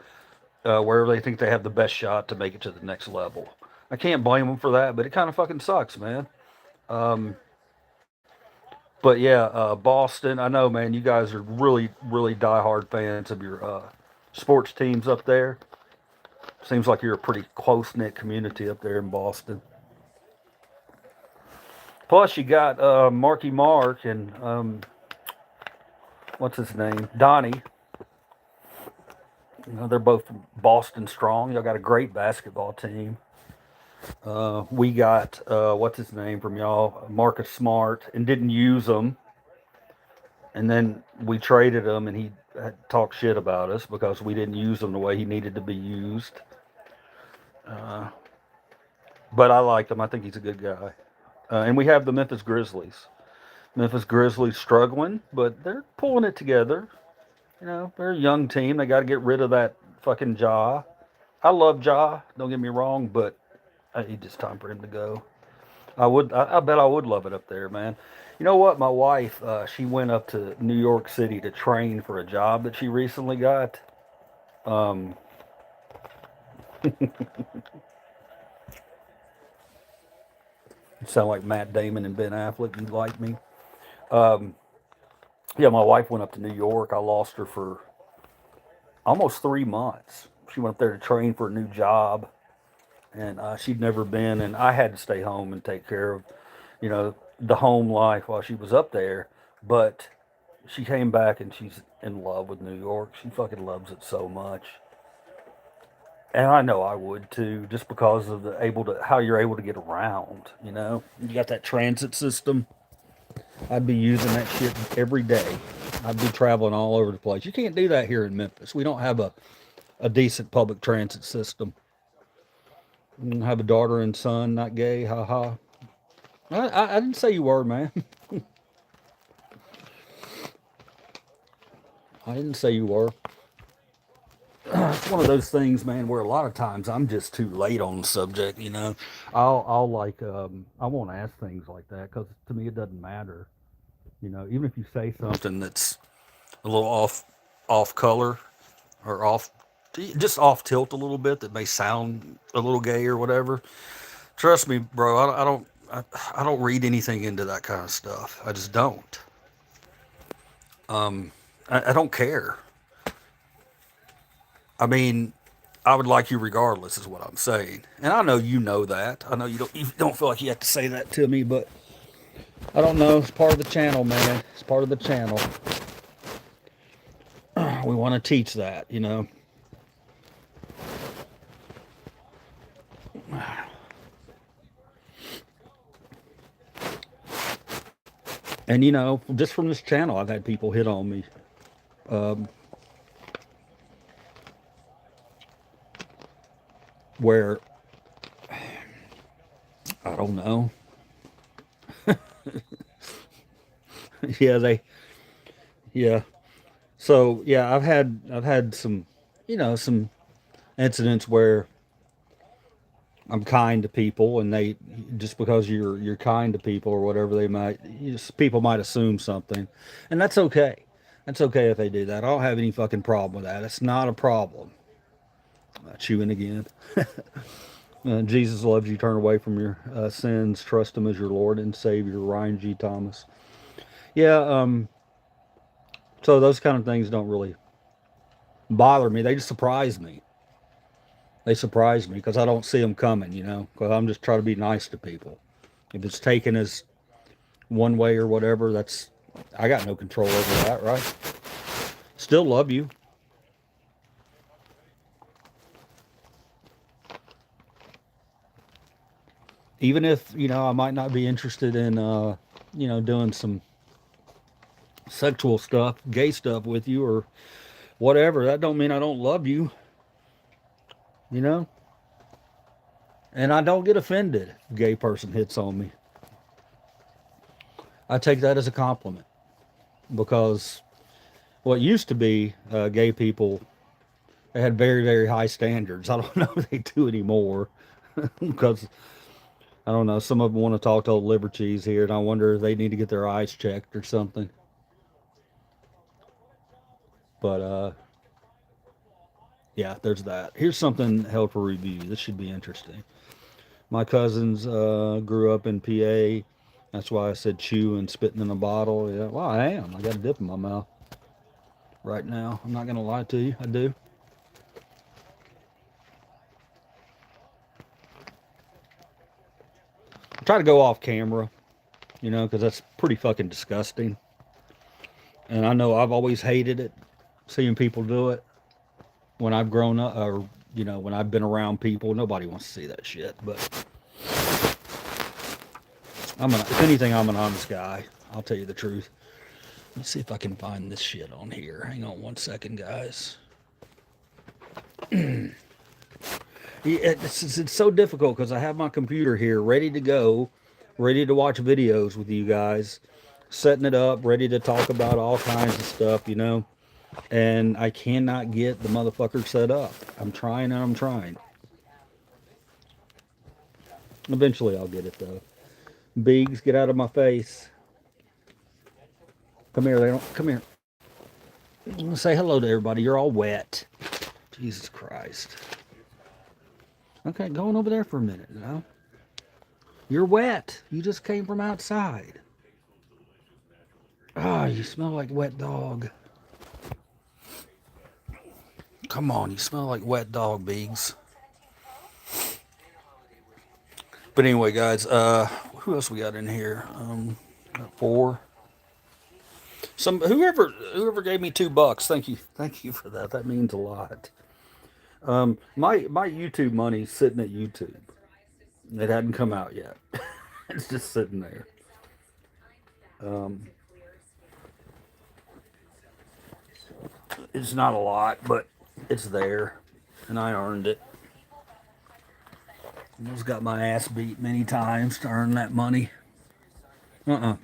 wherever they think they have the best shot to make it to the next level. I can't blame them for that, but it kind of fucking sucks, man. Um, but yeah, Boston. I know, man. You guys are really diehard fans of your sports teams up there. Seems like you're a pretty close knit community up there in Boston. Plus, you got Marky Mark and what's his name, Donnie. You know, they're both Boston strong. Y'all got a great basketball team. We got what's his name from y'all, Marcus Smart, and didn't use him. And then we traded him, and he talked shit about us because we didn't use him the way he needed to be used. Uh, but I like him. I think he's a good guy. And we have the Memphis Grizzlies. Memphis Grizzlies struggling, but they're pulling it together. You know, they're a young team. They got to get rid of that fucking Ja. I love Ja. Don't get me wrong, but it's just time for him to go. I would. I bet I would love it up there, man. You know what? My wife, she went up to New York City to train for a job that she recently got. Um, sound like Matt Damon and Ben Affleck. You like me? Um, yeah, my wife went up to New York. I lost her for almost 3 months. She went up there to train for a new job, and she'd never been. And I had to stay home and take care of, you know, the home life while she was up there. But she came back and she's in love with New York. She fucking loves it so much. And I know I would too, just because of the able to how you're able to get around. You know, you got that transit system. I'd be using that shit every day. I'd be traveling all over the place. You can't do that here in Memphis. We don't have a decent public transit system. You have a daughter and son, not gay. Ha ha. I didn't say you were, man. I didn't say you were. It's one of those things, man, where a lot of times I'm just too late on the subject. You know, I'll like I won't ask things like that because to me it doesn't matter. You know, even if you say something that's a little off color or off just off tilt a little bit that may sound a little gay or whatever. Trust me, bro. I don't read anything into that kind of stuff. I just don't. I don't care. I mean, I would like you regardless, is what I'm saying. And I know you know that. I know you don't feel like you have to say that to me, but I don't know. It's part of the channel, man. It's part of the channel. We want to teach that, you know. And you know, just from this channel, I've had people hit on me. Um, where I don't know. Yeah, yeah. So yeah, I've had some, you know, some incidents where I'm kind to people, and they just because you're kind to people or whatever, they might people might assume something, and that's okay. That's okay if they do that. I don't have any fucking problem with that. It's not a problem. Chewing again. Jesus loves you. Turn away from your sins. Trust Him as your Lord and Savior. Ryan G. Thomas. Yeah. So those kind of things don't really bother me. They just surprise me. They surprise me because I don't see them coming. You know, because I'm just trying to be nice to people. If it's taken as one way or whatever, that's I got no control over that, right? Still love you. Even if, you know, I might not be interested in you know, doing some sexual stuff, gay stuff with you or whatever, that don't mean I don't love you, you know? And I don't get offended if a gay person hits on me. I take that as a compliment because what used to be gay people, they had very, very high standards. I don't know if they do anymore because I don't know. Some of them want to talk to old liver cheese here, and I wonder if they need to get their eyes checked or something. But yeah, there's that. Here's something held for review. This should be interesting. My cousins grew up in PA. That's why I said chew and spitting in a bottle. Yeah, well, I am. I got a dip in my mouth right now. I'm not gonna lie to you. I do. I try to go off camera, you know, because that's pretty fucking disgusting. And I know I've always hated it, seeing people do it. When I've grown up, or you know, when I've been around people, nobody wants to see that shit. But if anything, I'm an honest guy. I'll tell you the truth. Let's see if I can find this shit on here. Hang on one second, guys. It's so difficult because I have my computer here ready to go, ready to watch videos with you guys, setting it up, ready to talk about all kinds of stuff, you know. And I cannot get the motherfucker set up. I'm trying and I'm trying. Eventually I'll get it though. Beegs, get out of my face. Come here, they don't come here. Say hello to everybody. You're all wet. Jesus Christ. Okay, going over there for a minute now. You're wet. You just came from outside. Ah, oh, you smell like wet dog. Come on, you smell like wet dog, Beegs. But anyway, guys, who else we got in here? Got four. Whoever gave me $2. Thank you for that. That means a lot. My YouTube money's sitting at YouTube. It hadn't come out yet. It's just sitting there. Um, it's not a lot, but it's there, and I earned it. I just got my ass beat many times to earn that money. Come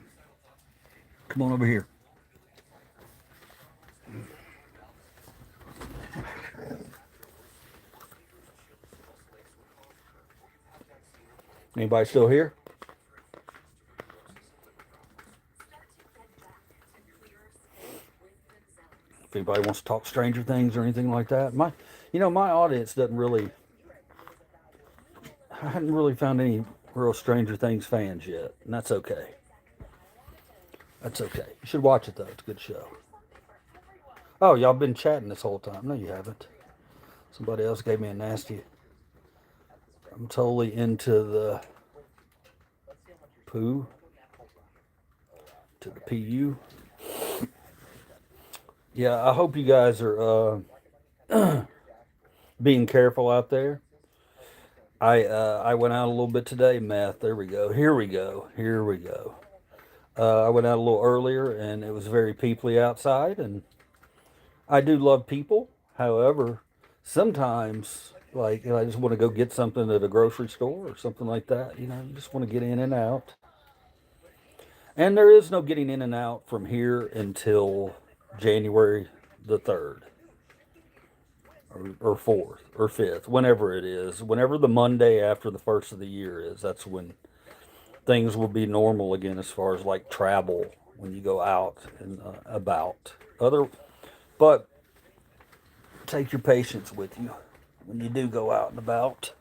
on over here. Anybody still here? If anybody wants to talk Stranger Things or anything like that, my audience doesn't really. I hadn't really found any real Stranger Things fans yet, and that's okay. That's okay. You should watch it though. It's a good show. Oh, y'all been chatting this whole time. No, you haven't. Somebody else gave me a nasty. I'm totally into the poo, to the PU. Yeah, I hope you guys are being careful out there. I went out a little bit today, meth. There we go. Here we go. Here we go. I went out a little earlier, and it was very peoply outside, and I do love people. However, sometimes, like, I just want to go get something at a grocery store or something like that. You just want to get in and out. And there is no getting in and out from here until January the 3rd or 4th or 5th, whenever it is. Whenever the Monday after the first of the year is, that's when things will be normal again as far as like travel when you go out and about. But take your patience with you when you do go out and about.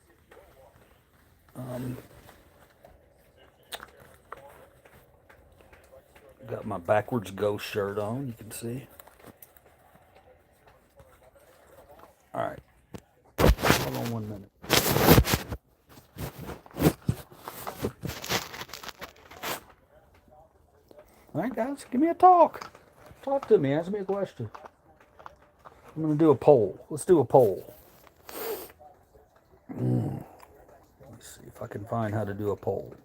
Um, got my backwards ghost shirt on, you can see. All right, hold on 1 minute. All right, guys, give me a talk. Talk to me. Ask me a question. I'm gonna do a poll. Let's do a poll. Let's see if I can find how to do a poll.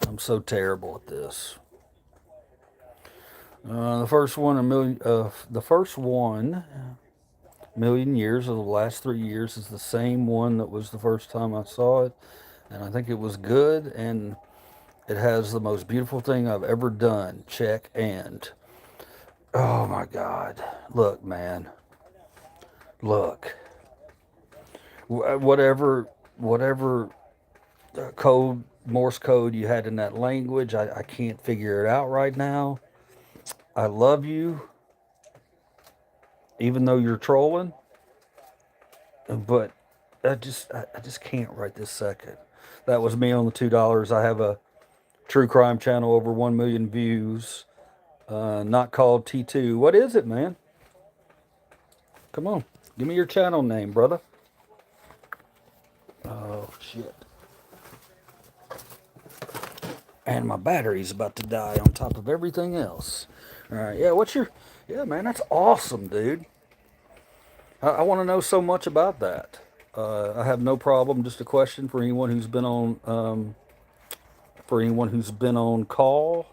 I'm so terrible at this. The first one, the first 1 million years of the last 3 years is the same one that was the first time I saw it, and I think it was good, and it has the most beautiful thing I've ever done. Check. And oh my God, look, man, look, whatever code, Morse code you had in that language, I can't figure it out right now. I love you, even though you're trolling, but I just can't right this second. That was me on the $2. I have a true crime channel, over 1 million views. Not called T2. What is it, man? Come on, give me your channel name, brother. Oh shit! And my battery's about to die on top of everything else. All right, yeah. Yeah, man, that's awesome, dude. I want to know so much about that. I have no problem. Just a question for anyone who's been on, call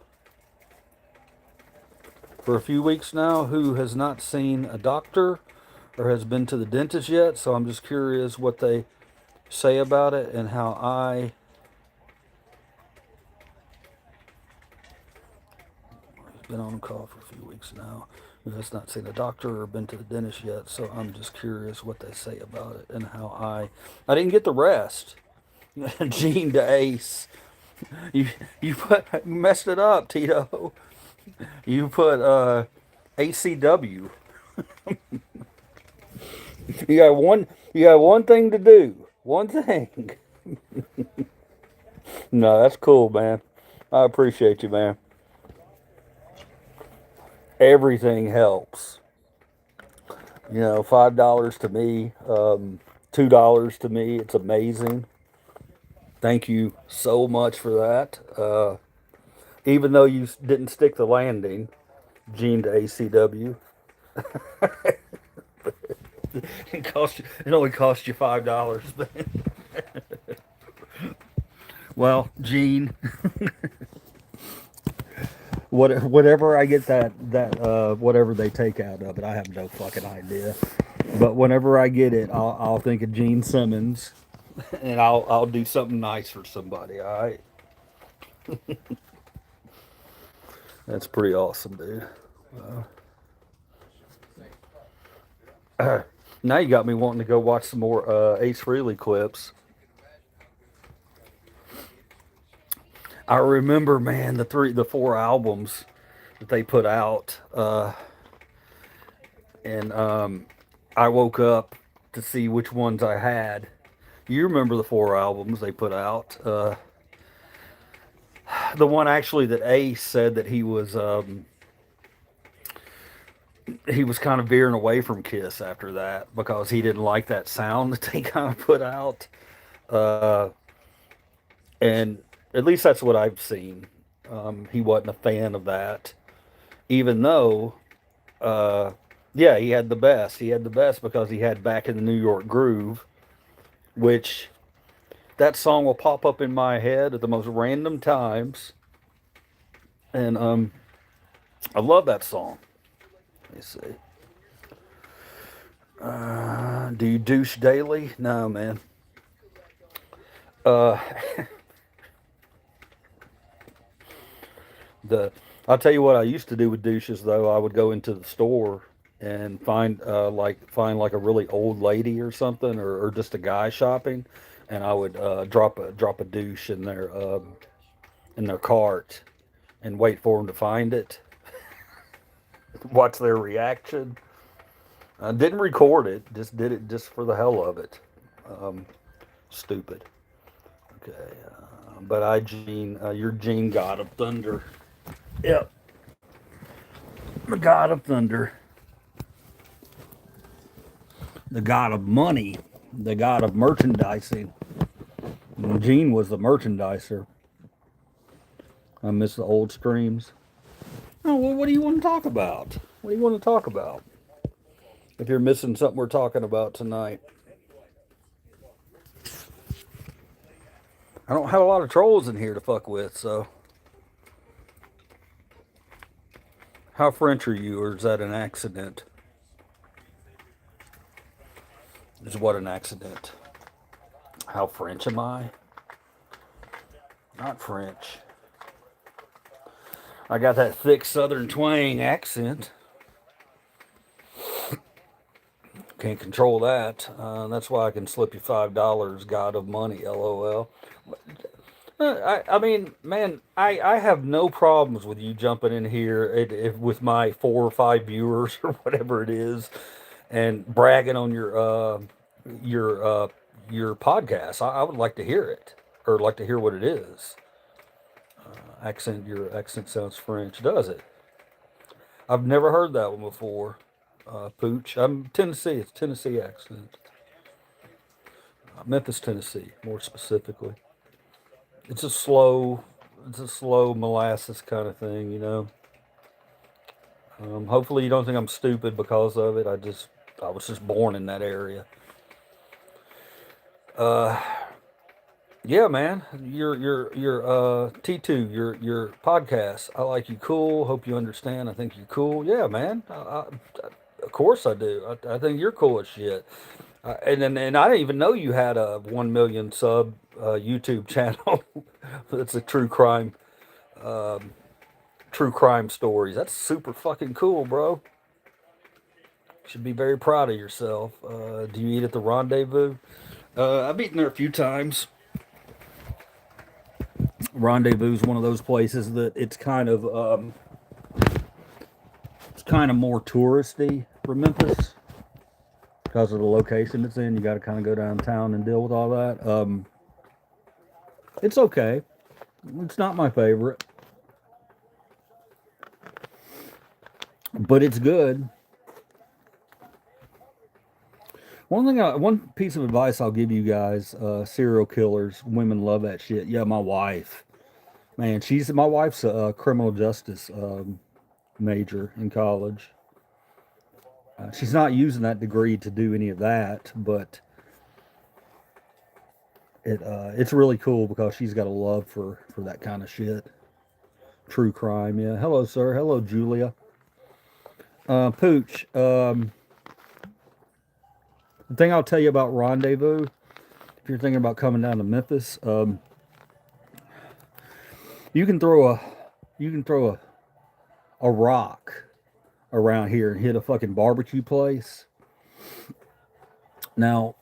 for a few weeks now, who has not seen a doctor or has been to the dentist yet. So I'm just curious what they say about it and how I. Been on call for a few weeks now. Who has not seen a doctor or been to the dentist yet, so I'm just curious what they say about it and how I didn't get the rest. Gene to Ace. You you messed it up, Tito. You put ACW. You got one thing to do. One thing. No, that's cool, man. I appreciate you, man. Everything helps. $5 to me, $2 to me. It's amazing. Thank you so much for that. Even though you didn't stick the landing, Gene to ACW. It only cost you $5. Well, Gene, whatever I get that whatever they take out of it, I have no fucking idea. But whenever I get it, I'll think of Gene Simmons, and I'll do something nice for somebody. All right, that's pretty awesome, dude. Now you got me wanting to go watch some more Ace Frehley clips. I remember, man, the 4 albums that they put out, and I woke up to see which ones I had. You remember the 4 albums they put out? The one actually that Ace said that he was he was kind of veering away from Kiss after that because he didn't like that sound that they kind of put out. Uh, and at least that's what I've seen. He wasn't a fan of that, even though, uh, yeah, he had the best. He had the best because he had Back in the New York Groove, which that song will pop up in my head at the most random times. And I love that song. Let me see. Do you douche daily? No, man. Uh, the I'll tell you what I used to do with douches though. I would go into the store and find like a really old lady or something, or just a guy shopping, and I would drop a douche in their cart and wait for them to find it, watch their reaction. I didn't record it, just did it just for the hell of it. Um, Stupid. Okay, but your Gene God of Thunder. Yep, the God of Thunder, the God of Money, the God of Merchandising. And Gene was the merchandiser. I miss the old streams. Oh, well, what do you want to talk about? What do you want to talk about? If you're missing something we're talking about tonight, I don't have a lot of trolls in here to fuck with, so. How French are you, or is that an accident? Is what an accident? How French am I? Not French. I got that thick southern twang accent. Can't control that. That's why I can slip you $5, God of Money, LOL. I mean, man, I have no problems with you jumping in here with my 4 or 5 viewers or whatever it is, and bragging on your your podcast. I would like to hear it, or like to hear what it is. Your accent sounds French, does it? I've never heard that one before. Pooch. I'm Tennessee. It's Tennessee accent. Memphis, Tennessee, more specifically. It's a slow, it's a slow molasses kind of thing, you know. Hopefully, you don't think I'm stupid because of it. I was just born in that area. Uh, yeah, man. Your T2, your podcast. I like you cool. Hope you understand. I think you're cool. Yeah, man. Of course I do. I think you're cool as shit. And I didn't even know you had a 1 million sub YouTube channel. That's a true crime stories. That's super fucking cool, bro. Should be very proud of yourself. Do you eat at the Rendezvous? I've eaten there a few times. Rendezvous is one of those places that it's kind of more touristy for Memphis because of the location it's in. You got to kind of go downtown and deal with all that. It's okay. It's not my favorite, but it's good. One piece of advice I'll give you guys: serial killers, women love that shit. Yeah, my wife, man, my wife's a criminal justice major in college. She's not using that degree to do any of that, but it's really cool because she's got a love for that kind of shit. True crime, yeah. Hello, sir. Hello, Julia. Pooch. The thing I'll tell you about Rendezvous, if you're thinking about coming down to Memphis, you can throw a rock around here and hit a fucking barbecue place. Now,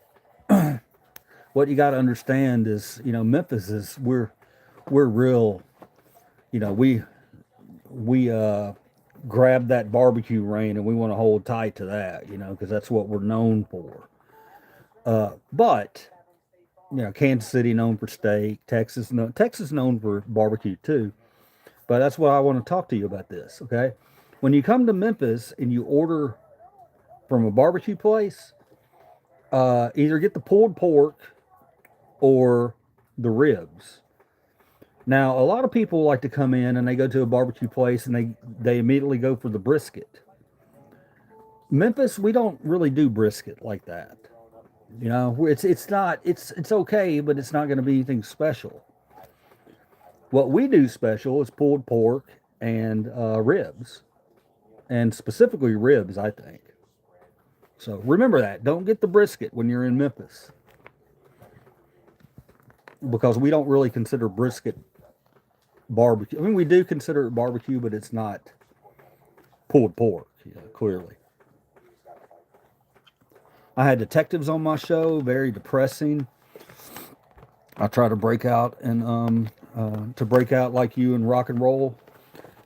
what you got to understand is, Memphis is we're real, we grab that barbecue reign and we want to hold tight to that, because that's what we're known for. But Kansas City known for steak, Texas known for barbecue too. But that's why I want to talk to you about this. Okay, When you come to Memphis and you order from a barbecue place, either get the pulled pork or the ribs. Now, a lot of people like to come in and they go to a barbecue place and they immediately go for the brisket. Memphis, we don't really do brisket like that. You know, it's not it's okay, but it's not going to be anything special. What we do special is pulled pork and ribs, and specifically ribs, I think. So remember that. Don't get the brisket when you're in Memphis because we don't really consider brisket barbecue. I mean, we do consider it barbecue, but it's not pulled pork, you know, clearly. I had detectives on my show, very depressing. I try to break out and to break out like you in rock and roll.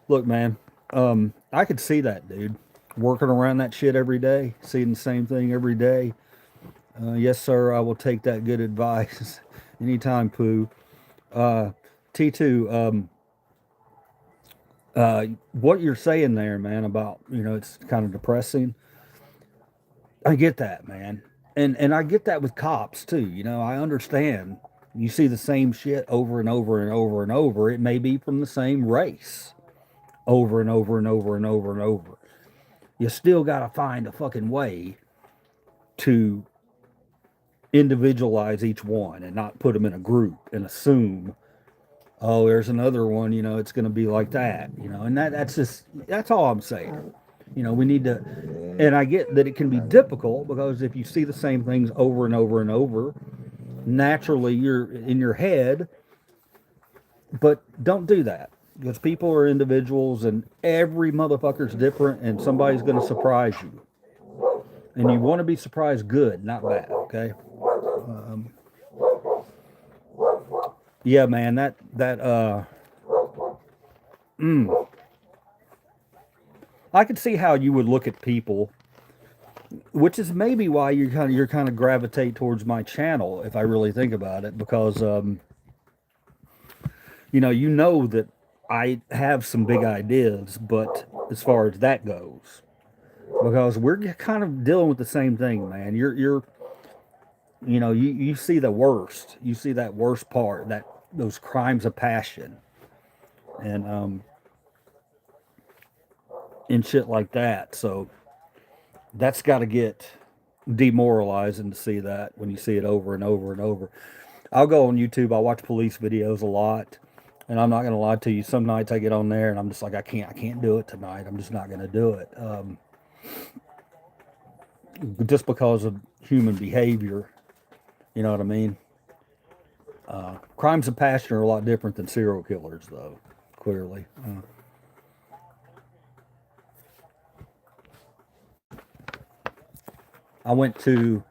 Look, man, I could see that, dude. Working around that shit every day, seeing the same thing every day. Yes, sir, I will take that good advice anytime, Pooh. Uh, T2, what you're saying there, man, about, you know, it's kind of depressing. I get that, man. And I get that with cops too. You know, I understand. You see the same shit over and over and over and over. It may be from the same race over and over and over and over and over. You still got to find a fucking way to individualize each one and not put them in a group and assume, oh, there's another one, you know, it's going to be like that, you know, and that's just, that's all I'm saying. You know, we need to, and I get that it can be difficult because if you see the same things over and over and over, naturally you're in your head, but don't do that because people are individuals and every motherfucker's different and somebody's going to surprise you. And you want to be surprised good, not bad, okay? Um, yeah, man, mm, I could see how you would look at people, which is maybe why you're kind of gravitate towards my channel if I really think about it, because you know that I have some big ideas, but as far as that goes, because we're kind of dealing with the same thing, man. You see the worst, you see that worst part, that those crimes of passion, and and shit like that. So that's got to get demoralizing to see that when you see it over and over and over. I'll go on YouTube. I watch police videos a lot, and I'm not gonna lie to you. Some nights I get on there and I'm just like, I can't do it tonight. I'm just not gonna do it, just because of human behavior. You know what I mean? Crimes of passion are a lot different than serial killers, though. Clearly, I went to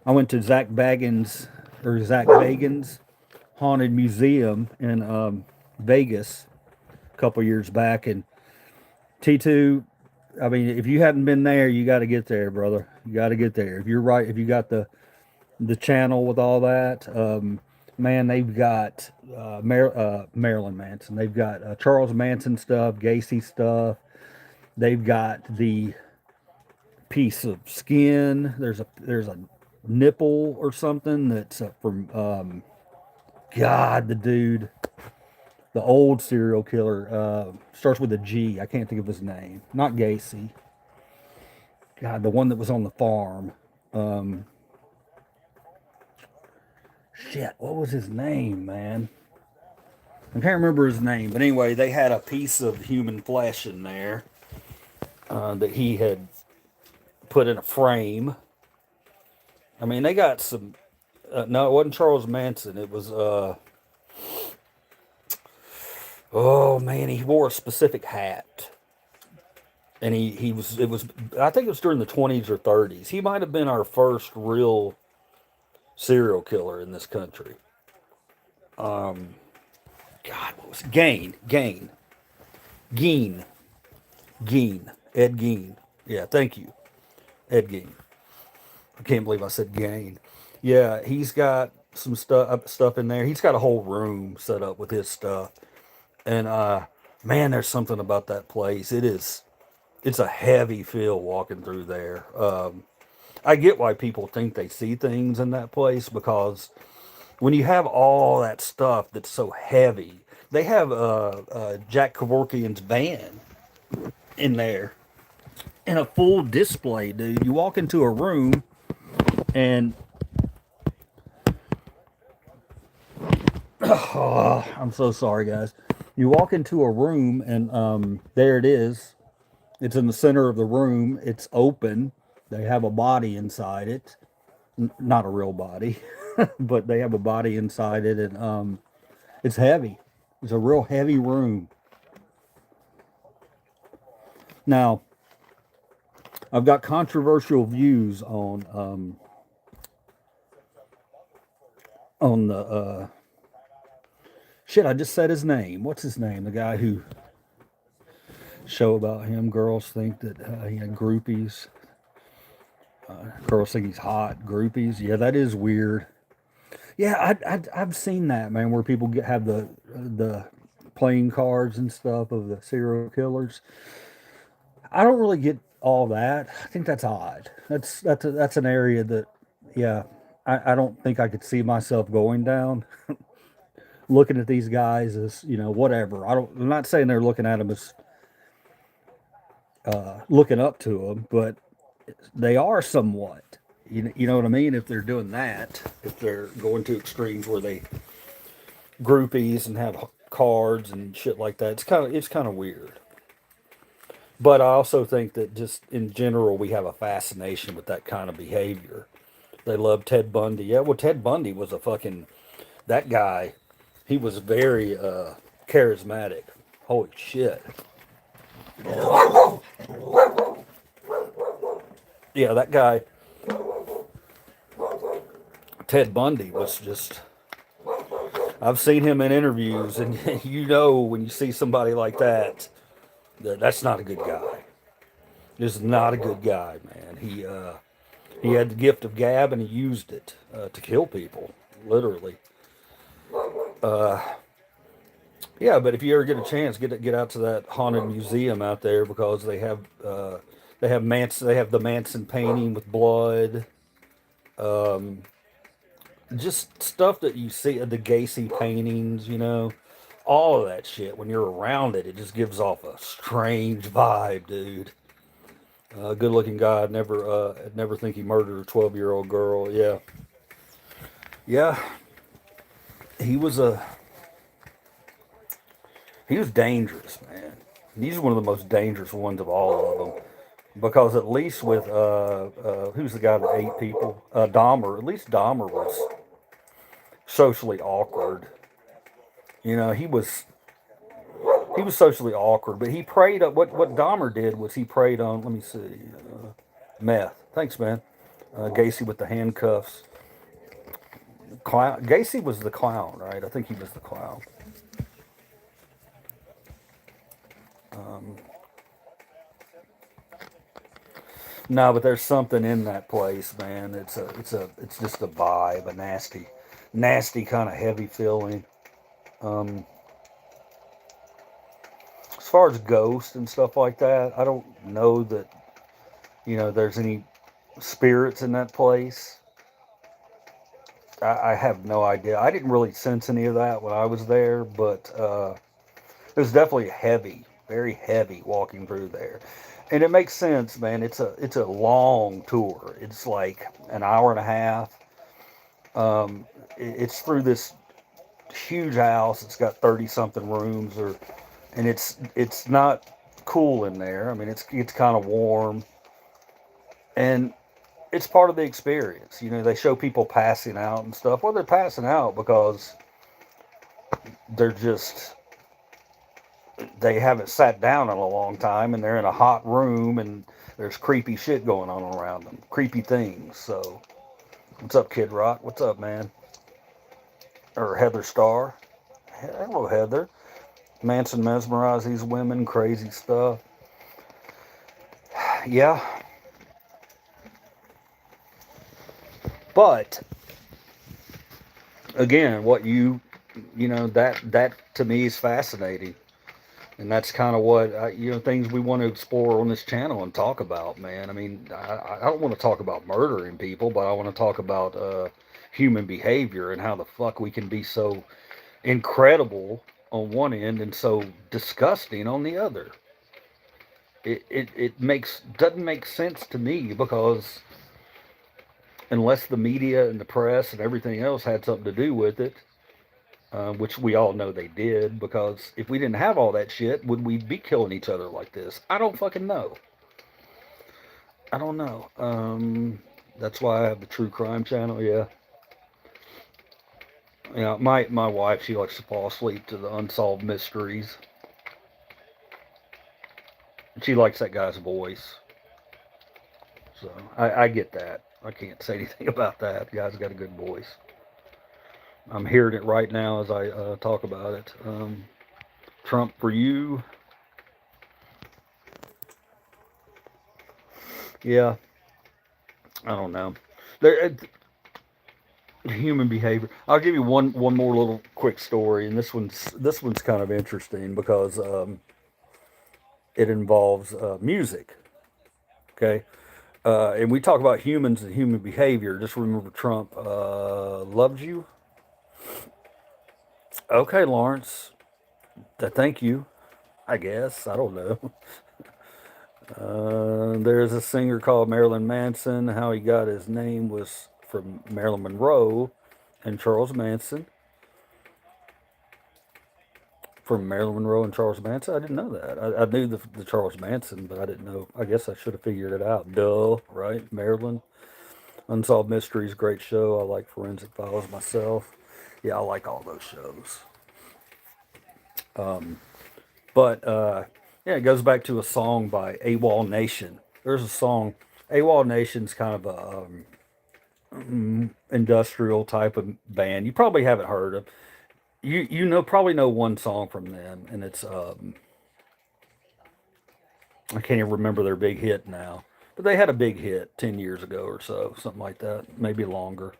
I went to Zach Bagan's haunted museum in Vegas a couple years back, and T2. I mean, if you hadn't been there, you got to get there, brother. You got to get there. If you're right, if you got the channel with all that, man, they've got Marilyn Manson. They've got Charles Manson stuff, Gacy stuff. They've got the piece of skin. There's a nipple or something that's from God, the dude, the old serial killer, starts with a G. I can't think of his name. Not Gacy. God, the one that was on the farm. Um, Shit, what was his name, man? I can't remember his name, but anyway, they had a piece of human flesh in there that he had put in a frame. I mean, they got some. No, it wasn't Charles Manson. It was. Oh man, he wore a specific hat, and he was. It was. I think it was during the 20s or 30s. He might have been our first real serial killer in this country. Um, God, what was it? Gein, Gein, Ed Gein. Yeah, thank you, Ed Gein. I can't believe I said Gain. Yeah, he's got some stuff in there. He's got a whole room set up with his stuff, and Man, there's something about that place. It's a heavy feel walking through there. I get why people think they see things in that place because when you have all that stuff that's so heavy, they have Jack Kevorkian's van in there in a full display, dude. You walk into a room and oh, I'm so sorry, guys. You walk into a room and there it is. It's in the center of the room. It's open. They have a body inside it. Not a real body, but they have a body inside it, and it's heavy. It's a real heavy room. Now, I've got controversial views on the shit. I just said his name. What's his name? The guy who show about him. Girls think that he had groupies. Girls think he's hot. Groupies. Yeah, that is weird. Yeah, I've seen that, man, where people have the playing cards and stuff of the serial killers. I don't really get all that. I think that's odd. That's an area that, yeah, I don't think I could see myself going down. Looking at these guys as whatever. I'm not saying they're looking at them as looking up to them, but they are somewhat. You know what I mean? If they're doing that, if they're going to extremes where they groupies and have cards and shit like that, it's kind of weird. But I also think that just in general, we have a fascination with that kind of behavior. They love Ted Bundy. Yeah, well, Ted Bundy was a fucking that guy. He was very charismatic. Holy shit. Yeah, that guy, Ted Bundy, was just. I've seen him in interviews, and when you see somebody like that, that's not a good guy. This is not a good guy, man. He had the gift of gab, and he used it to kill people, literally. Yeah, but if you ever get a chance, get out to that haunted museum out there because they have the Manson painting with blood, just stuff that you see the Gacy paintings, all of that shit. When you're around it, it just gives off a strange vibe, dude. Good looking guy. I'd never think he murdered a 12-year-old girl. Yeah, yeah. He was a he was dangerous, man. He's one of the most dangerous ones of all of them. Because at least with who's the guy that ate people? Dahmer. At least Dahmer was socially awkward. He was socially awkward, but he preyed on what Dahmer did was he preyed on. Let me see, meth. Thanks, man. Gacy with the handcuffs. Clown. Gacy was the clown, right? I think he was the clown. No, but there's something in that place, man. It's just a vibe, a nasty, nasty kind of heavy feeling. Um, as far as ghosts and stuff like that, I don't know that there's any spirits in that place. I have no idea. I didn't really sense any of that when I was there, but it was definitely heavy, very heavy walking through there. And it makes sense, man. It's a long tour. It's like an hour and a half. It's through this huge house. It's got 30 something rooms, and it's not cool in there. I mean, it's kind of warm, and it's part of the experience. They show people passing out and stuff. Well, they're passing out because they're just they haven't sat down in a long time, and they're in a hot room, and there's creepy shit going on around them, creepy things. So, what's up, Kid Rock? What's up, man? Or Heather Starr? Hello, Heather. Manson mesmerized these women, crazy stuff. Yeah, but again, that to me is fascinating. And that's kind of what things we want to explore on this channel and talk about, man. I mean, I don't want to talk about murdering people, but I want to talk about human behavior and how the fuck we can be so incredible on one end and so disgusting on the other. It makes doesn't make sense to me because unless the media and the press and everything else had something to do with it, which we all know they did, because if we didn't have all that shit, would we be killing each other like this? I don't fucking know. I don't know. That's why I have the true crime channel. Yeah, my wife, she likes to fall asleep to the unsolved mysteries. She likes that guy's voice, so I get that. I can't say anything about that. The guy's got a good voice. I'm hearing it right now as I talk about it. Trump for you. Yeah, I don't know. There, human behavior. I'll give you one more little quick story, and this one's kind of interesting because it involves music. Okay, and we talk about humans and human behavior. Just remember, Trump loved you. Okay, Lawrence. Thank you. I guess I don't know. There's a singer called Marilyn Manson. How he got his name was from Marilyn Monroe and Charles Manson. From Marilyn Monroe and Charles Manson? I didn't know that. I knew the Charles Manson, but I didn't know. I guess I should have figured it out. Duh, right? Marilyn. Unsolved Mysteries, great show. I like Forensic Files myself. Yeah, I like all those shows. But yeah, it goes back to a song by AWOL Nation. There's a song. AWOL Nation's kind of a industrial type of band. You probably haven't heard of. You probably know one song from them, and it's I can't even remember their big hit now. But they had a big hit 10 years ago or so, something like that, maybe longer.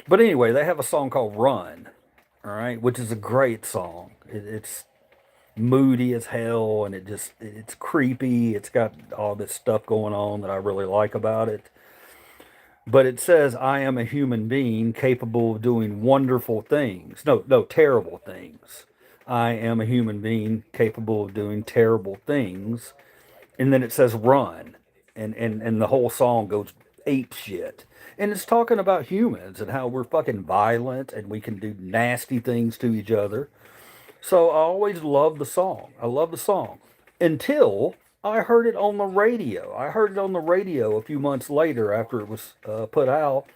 But anyway, they have a song called Run, all right, which is a great song. It's moody as hell and it's creepy. It's got all this stuff going on that I really like about it. But it says, I am a human being capable of doing wonderful things. No, no, terrible things. I am a human being capable of doing terrible things. And then it says run. And the whole song goes ape shit. And it's talking about humans and how we're fucking violent and we can do nasty things to each other. So I always loved the song. I love the song until I heard it on the radio. I heard it on the radio a few months later after it was put out.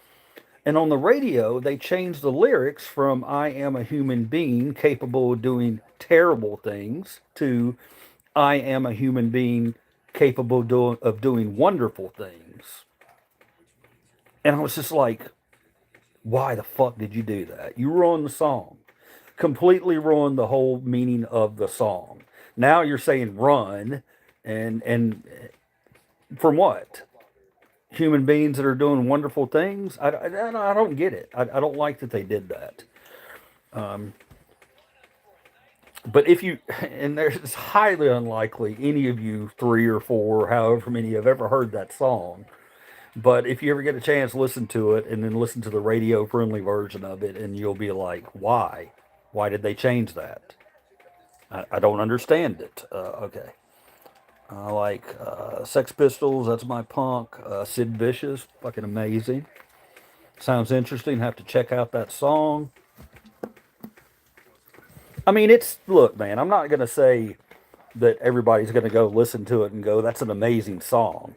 And on the radio, they changed the lyrics from I am a human being capable of doing terrible things to I am a human being capable of doing wonderful things. And I was just like, why the fuck did you do that? You ruined the song. Completely ruined the whole meaning of the song. Now you're saying run and from what? Human beings that are doing wonderful things? I don't get it. I don't like that they did that. But if you, and there's highly unlikely any of you three or four, however many have ever heard that song. But if you ever get a chance, listen to it and then listen to the radio friendly version of it, and you'll be like, why? Why did they change that? I don't understand it. Okay. I like Sex Pistols, that's my punk. Sid Vicious, fucking amazing. Sounds interesting. Have to check out that song. I mean, look, man, I'm not going to say that everybody's going to go listen to it and go, that's an amazing song.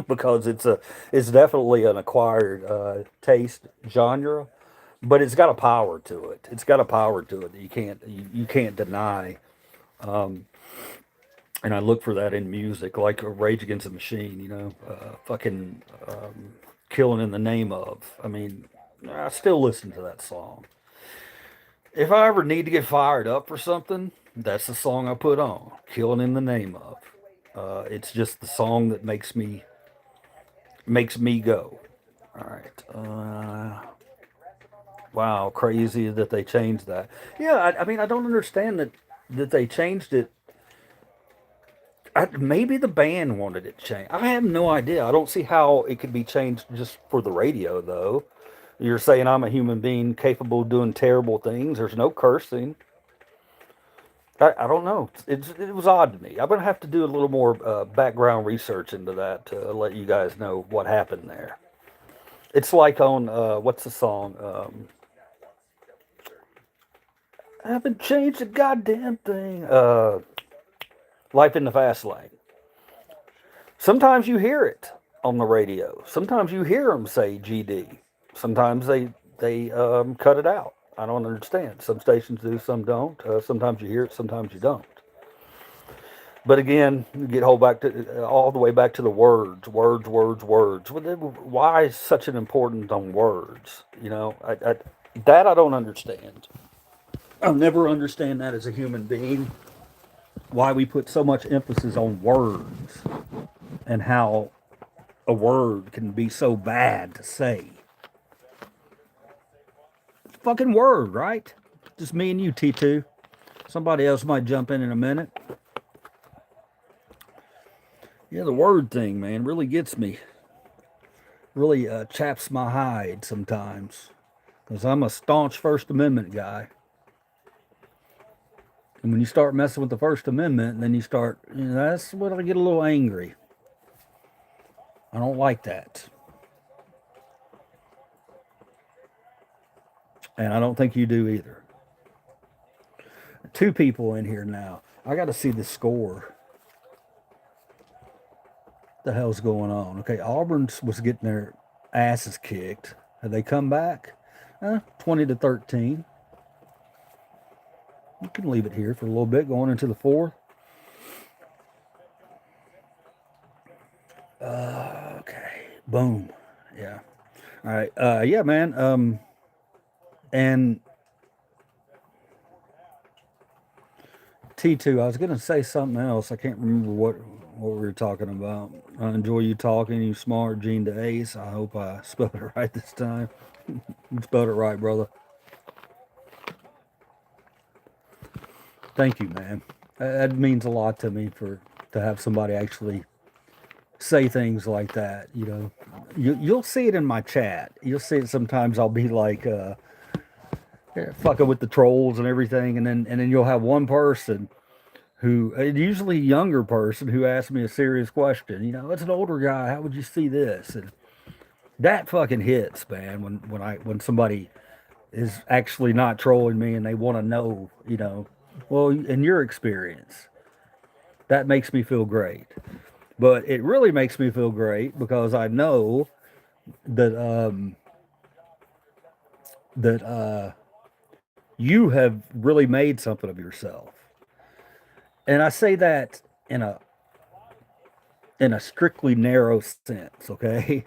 Because it's definitely an acquired taste genre, but it's got a power to it. It's got a power to it that you can't deny. And I look for that in music, like Rage Against the Machine. Fucking killing in the name of. I mean, I still listen to that song. If I ever need to get fired up for something, that's the song I put on. Killing in the name of. It's just the song that makes me go. All right. Wow, crazy that they changed that. Yeah, I mean, I don't understand that they changed it. Maybe the band wanted it changed. I have no idea. I don't see how it could be changed just for the radio, though. You're saying I'm a human being capable of doing terrible things. There's no cursing. I don't know. It was odd to me. I'm gonna have to do a little more background research into that to let you guys know what happened there. It's like on what's the song? I haven't changed a goddamn thing. Life in the Fast Lane. Sometimes you hear it on the radio. Sometimes you hear them say GD. Sometimes they cut it out. I don't understand. Some stations do, some don't. Sometimes you hear it, sometimes you don't. But again, you get whole back to all the way back to the words, words, words, words. Why is such an importance on words? That I don't understand. I'll never understand that as a human being. Why we put so much emphasis on words and how a word can be so bad to say. It's a fucking word, right? Just me and you, T2. Somebody else might jump in a minute. Yeah, the word thing, man, really gets me. Really chaps my hide sometimes. Because I'm a staunch First Amendment guy. And when you start messing with the First Amendment, then that's when I get a little angry. I don't like that. And I don't think you do either. Two people in here now. I got to see the score. What the hell's going on? Okay, Auburn was getting their asses kicked. Have they come back? 20-13. You can leave it here for a little bit going into the fourth. Okay. Boom. Yeah. All right. Yeah, man. And T2, I was going to say something else. I can't remember what we were talking about. I enjoy you talking. You smart, Gene to Ace. I hope I spelled it right this time. You spelled it right, brother. Thank you, man. That means a lot to me to have somebody actually say things like that. You'll see it in my chat. You'll see it sometimes. I'll be like fucking with the trolls and everything, and then you'll have one person who, usually a younger person, who asks me a serious question. It's an older guy. How would you see this? And that fucking hits, man. When somebody is actually not trolling me and they want to know, well, in your experience, that makes me feel great. But it really makes me feel great because I know that you have really made something of yourself, and I say that in a strictly narrow sense. Okay,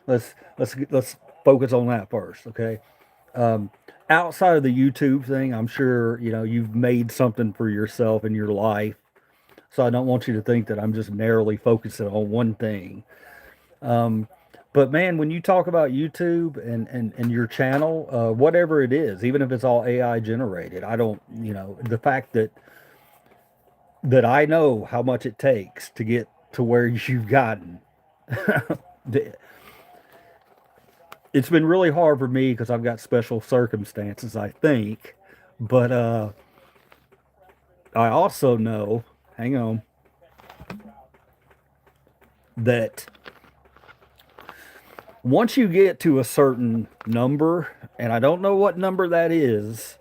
let's focus on that first. Okay, outside of the YouTube thing, I'm sure you've made something for yourself in your life. So I don't want you to think that I'm just narrowly focusing on one thing. But man, when you talk about YouTube and your channel, whatever it is, even if it's all AI generated, I don't, the fact that I know how much it takes to get to where you've gotten. It's been really hard for me because I've got special circumstances, I think. But I also know, hang on, that once you get to a certain number, and I don't know what number that is,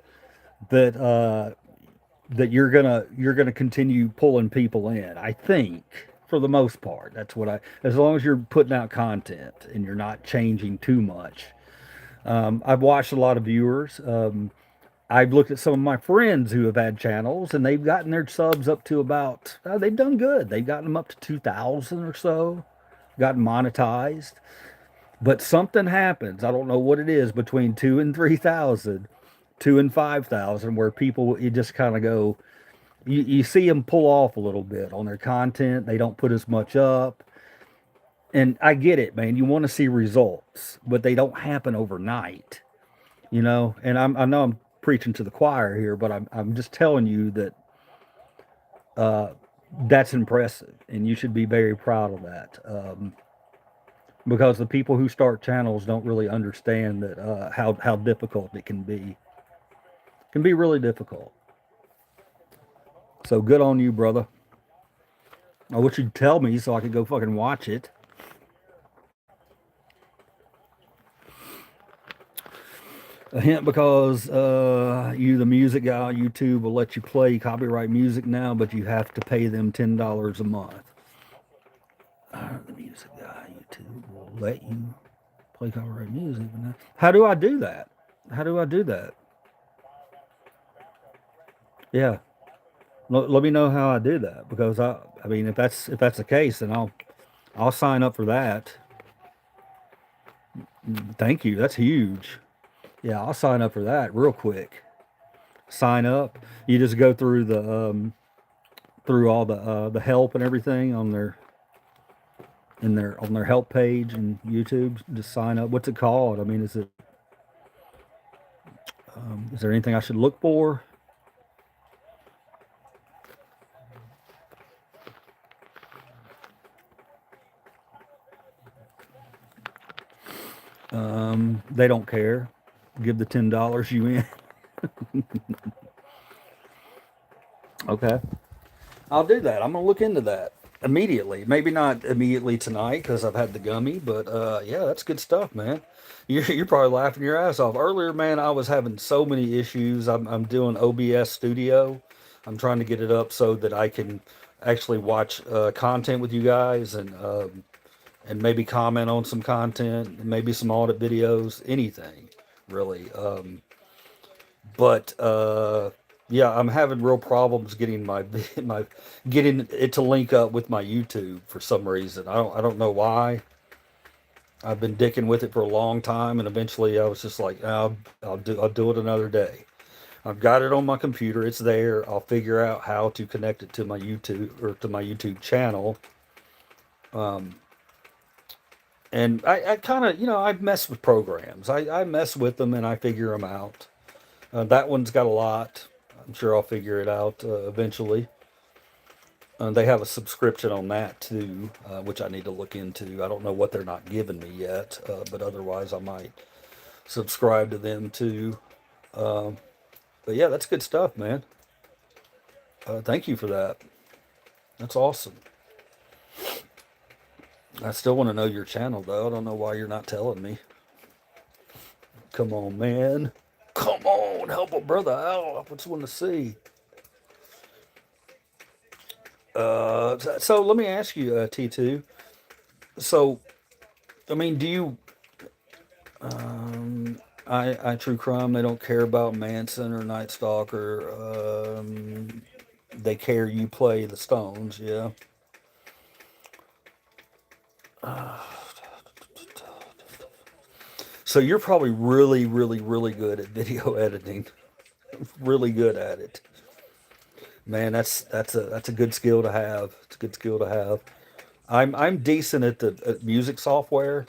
that you're gonna continue pulling people in. I think for the most part, that's what as long as you're putting out content and you're not changing too much. I've watched a lot of viewers. I've looked at some of my friends who have had channels and they've gotten their subs up to about, they've done good. They've gotten them up to 2,000 or so, gotten monetized. But something happens. I don't know what it is between 2 and 3,000, 2 and 5,000, where people, you just kind of go, you see them pull off a little bit on their content. They don't put as much up. And I get it, man. You want to see results, but they don't happen overnight. you know. And I know I'm preaching to the choir here, but I'm just telling you that uh, that's impressive, and you should be very proud of that. Because the people who start channels don't really understand that how difficult it can be. It can be really difficult. So good on you, brother. I wish you'd tell me so I could go fucking watch it. A hint because you, the music guy, YouTube will let you play copyright music now, but you have to pay them $10 a month. The music guy, YouTube will let you play copyright music. How do I do that? How do I do that? Yeah, let me know how I do that because I mean if that's the case, then I'll sign up for that. Thank you. That's huge. Yeah, I'll sign up for that real quick. Sign up. You just go through through all the help and everything on their help page and YouTube. Just sign up. What's it called? I mean, is there anything I should look for? They don't care. Give the $10 you in. Okay, I'll do that. I'm gonna look into that immediately. Maybe not immediately tonight because I've had the gummy, but yeah, that's good stuff, man. You're probably laughing your ass off. Earlier, man, I was having so many issues. I'm doing OBS Studio. I'm trying to get it up so that I can actually watch content with you guys and maybe comment on some content, maybe some audit videos, anything really. But yeah, I'm having real problems getting my my getting it to link up with my YouTube for some reason. I don't know why. I've been dicking with it for a long time, and eventually I was just like, I'll do it another day. I've got it on my computer. It's there. I'll figure out how to connect it to my YouTube or to my YouTube channel. Um, and I kind of, I mess with programs. I mess with them and I figure them out. That one's got a lot. I'm sure I'll figure it out eventually. They have a subscription on that too, which I need to look into. I don't know what they're not giving me yet, but otherwise I might subscribe to them too. Um, but yeah, that's good stuff, man. Thank you for that. That's awesome. I still want to know your channel though. I don't know why you're not telling me. Come on, man. Come on, help a brother out. I just want to see. So let me ask you, T2. So, I mean, do you I True Crime, they don't care about Manson or Night Stalker. They care you play the Stones, yeah. So you're probably really, really, really good at video editing. Really good at it. Man, that's a good skill to have. It's a good skill to have. I'm decent at the at music software,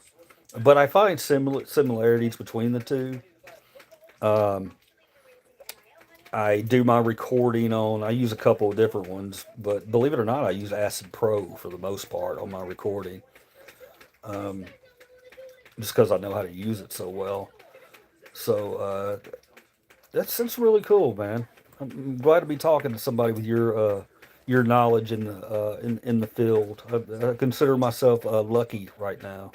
but I find similarities between the two. Um, I do my recording on. I use a couple of different ones, but believe it or not, I use Acid Pro for the most part on my recording, just because I know how to use it so well. So that's really cool, man. I'm glad to be talking to somebody with your knowledge in the field. I consider myself lucky right now.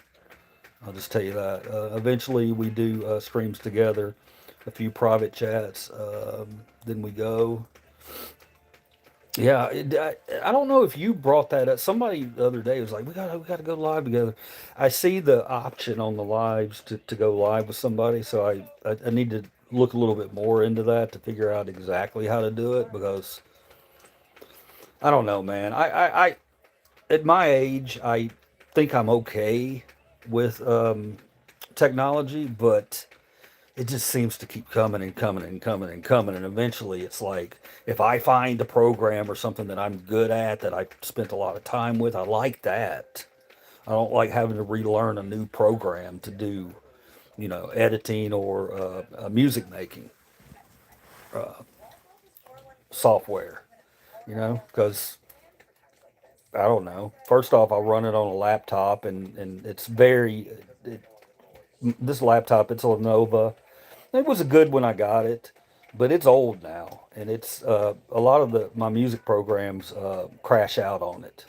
I'll just tell you that. Eventually, we do streams together, a few private chats. Then we go. Yeah, I don't know if you brought that up. Somebody the other day was like, "We got to go live together." I see the option on the lives to go live with somebody, so I need to look a little bit more into that to figure out exactly how to do it because I don't know, man. I at my age, I think I'm okay with technology, but it just seems to keep coming and coming and coming and coming. And eventually it's like, if I find a program or something that I'm good at, that I spent a lot of time with, I like that. I don't like having to relearn a new program to do editing or music making software. Because I don't know. First off, I run it on a laptop, and it's this laptop. It's a Lenovo. It was a good when I got it, but it's old now, and it's a lot of the my music programs crash out on it.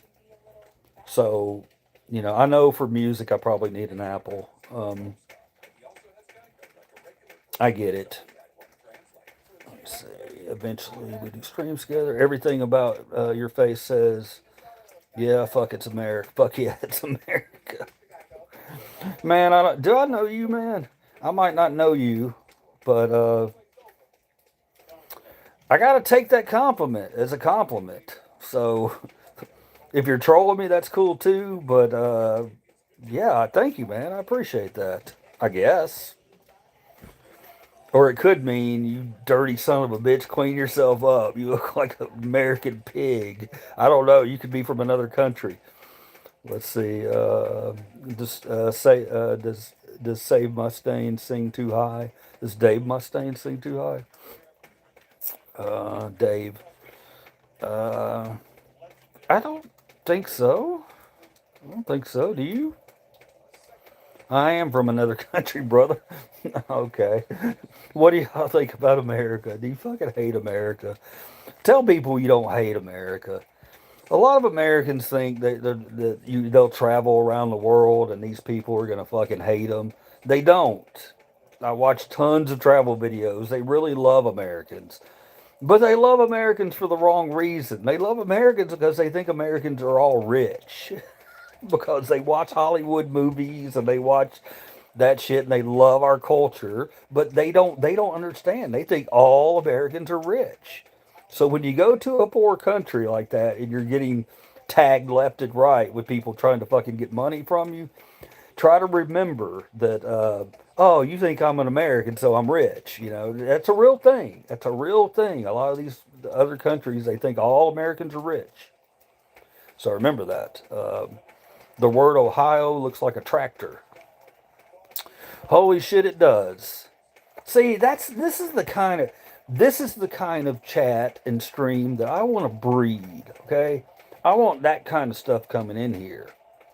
So, I know for music I probably need an Apple. I get it. Let me see. Eventually, we do streams together. Everything about your face says, "Yeah, fuck, it's America. Fuck yeah, it's America." Man, do I know you, man? I might not know you, but I gotta take that compliment as a compliment. So if you're trolling me, that's cool too. But yeah, thank you, man. I appreciate that. I guess. Or it could mean you dirty son of a bitch, clean yourself up. You look like an American pig. I don't know. You could be from another country. Let's see. Does Save Mustaine sing too high? Does Dave Mustaine sing too high? Dave. Uh, I don't think so. I don't think so. Do you? I am from another country, brother. Okay. What do y'all think about America? Do you fucking hate America? Tell people you don't hate America. A lot of Americans think they'll travel around the world and these people are gonna fucking hate them. They don't. I watch tons of travel videos. They really love Americans. But they love Americans for the wrong reason. They love Americans because they think Americans are all rich. Because they watch Hollywood movies and they watch that shit and they love our culture, but they don't understand. They think all Americans are rich. So when you go to a poor country like that and you're getting tagged left and right with people trying to fucking get money from you, try to remember that oh, you think I'm an American so I'm rich. That's a real thing. That's a real thing. A lot of these other countries, they think all Americans are rich. So remember that. The word Ohio looks like a tractor. Holy shit, it does. See, this is the kind of chat and stream that I want to breed. Okay, I want that kind of stuff coming in here,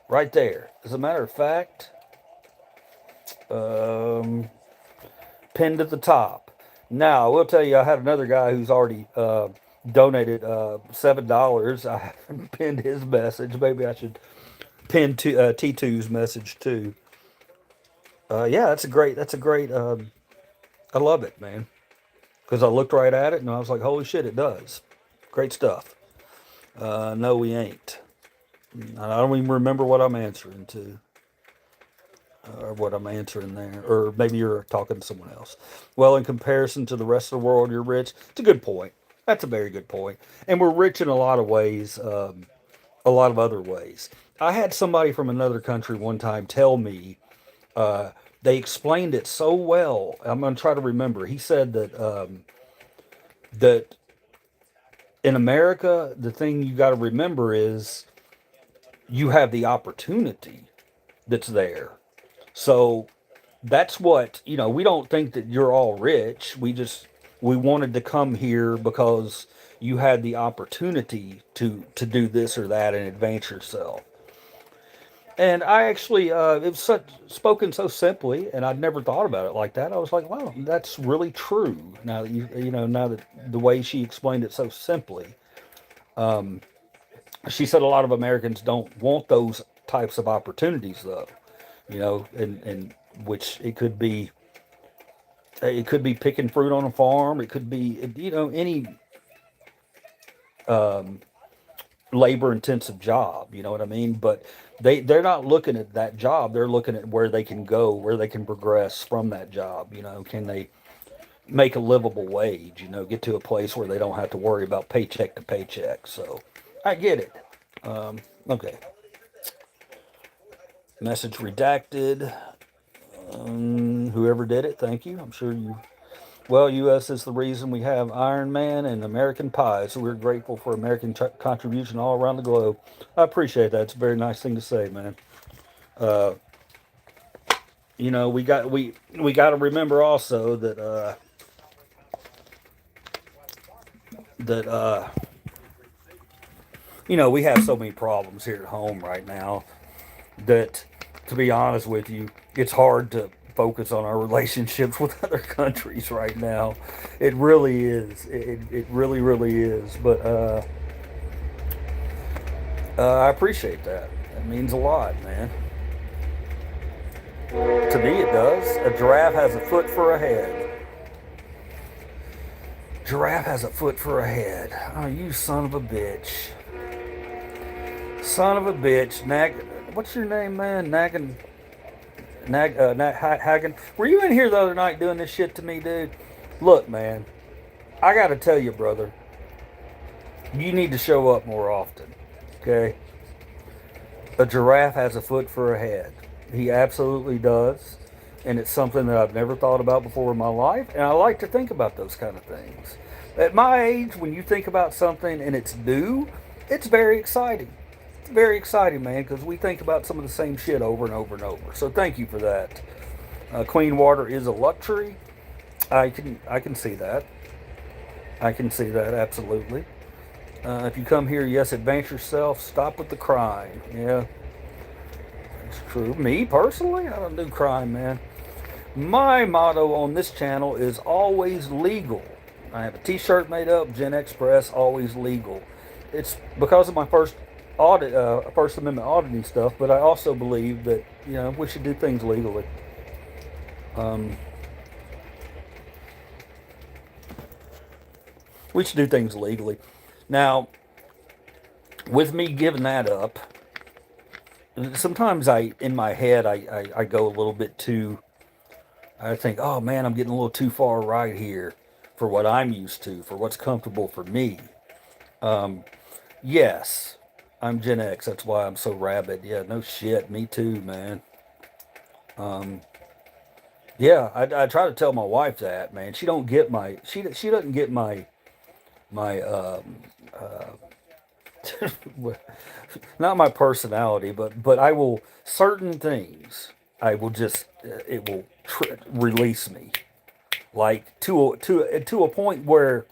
right there. As a matter of fact, um, pinned at the top. Now I will tell you, I had another guy who's already donated $7. I haven't pinned his message. Maybe I should pin T2's message too. Yeah, that's a great. I love it, man. Because I looked right at it and I was like, holy shit, it does. Great stuff. No, we ain't. I don't even remember what I'm answering to, or what I'm answering there. Or maybe you're talking to someone else. Well, in comparison to the rest of the world, you're rich. It's a good point. That's a very good point. And we're rich in a lot of ways, a lot of other ways. I had somebody from another country one time tell me uh, they explained it so well. I'm going to try to remember. He said that in America, the thing you got to remember is you have the opportunity that's there. So that's what, we don't think that you're all rich. We wanted to come here because you had the opportunity to do this or that and advance yourself. And I actually, it was spoken so simply, and I'd never thought about it like that. I was like, wow, that's really true. Now that now that the way she explained it so simply, she said a lot of Americans don't want those types of opportunities, though. And which it could be picking fruit on a farm. It could be any labor intensive job. You know what I mean? But they're not looking at that job. They're looking at where they can go, where they can progress from that job. Can they make a livable wage? Get to a place where they don't have to worry about paycheck to paycheck. So I get it. Okay. Message redacted. Whoever did it, thank you. I'm sure you. Well, U.S. is the reason we have Iron Man and American Pie, so we're grateful for American contribution all around the globe. I appreciate that. It's a very nice thing to say, man. Uh, You know, we got to remember also that you know, we have so many problems here at home right now that, to be honest with you, it's hard to focus on our relationships with other countries right now. It really is. It really, really is. But I appreciate that. That means a lot, man. To me, it does. A giraffe has a foot for a head. Giraffe has a foot for a head. Oh, you son of a bitch. Son of a bitch. What's your name, man? Hagen. Were you in here the other night doing this shit to me, dude? Look, man. I gotta tell you, brother. You need to show up more often. Okay? A giraffe has a foot for a head. He absolutely does. And it's something that I've never thought about before in my life. And I like to think about those kind of things. At my age, when you think about something and it's new, it's very exciting. It's very exciting, man, because we think about some of the same shit over and over and over. So thank you for that. Clean water is a luxury. I can see that. I can see that absolutely. If you come here, yes, advance yourself. Stop with the crime. Yeah, it's true. Me personally, I don't do crime, man. My motto on this channel is always legal. I have a T-shirt made up, Gen Express, always legal. It's because of my First Amendment auditing stuff, but I also believe that we should do things legally. Um, we should do things legally. Now, with me giving that up, sometimes in my head, I go a little bit too. I think, oh man, I'm getting a little too far right here for what I'm used to, for what's comfortable for me. Um, yes, I'm Gen X. That's why I'm so rabid. Yeah, no shit. Me too, man. Um, yeah, I try to tell my wife that, man. She don't get she doesn't get my not my personality, but I will certain things. I will just it will release me like to a point where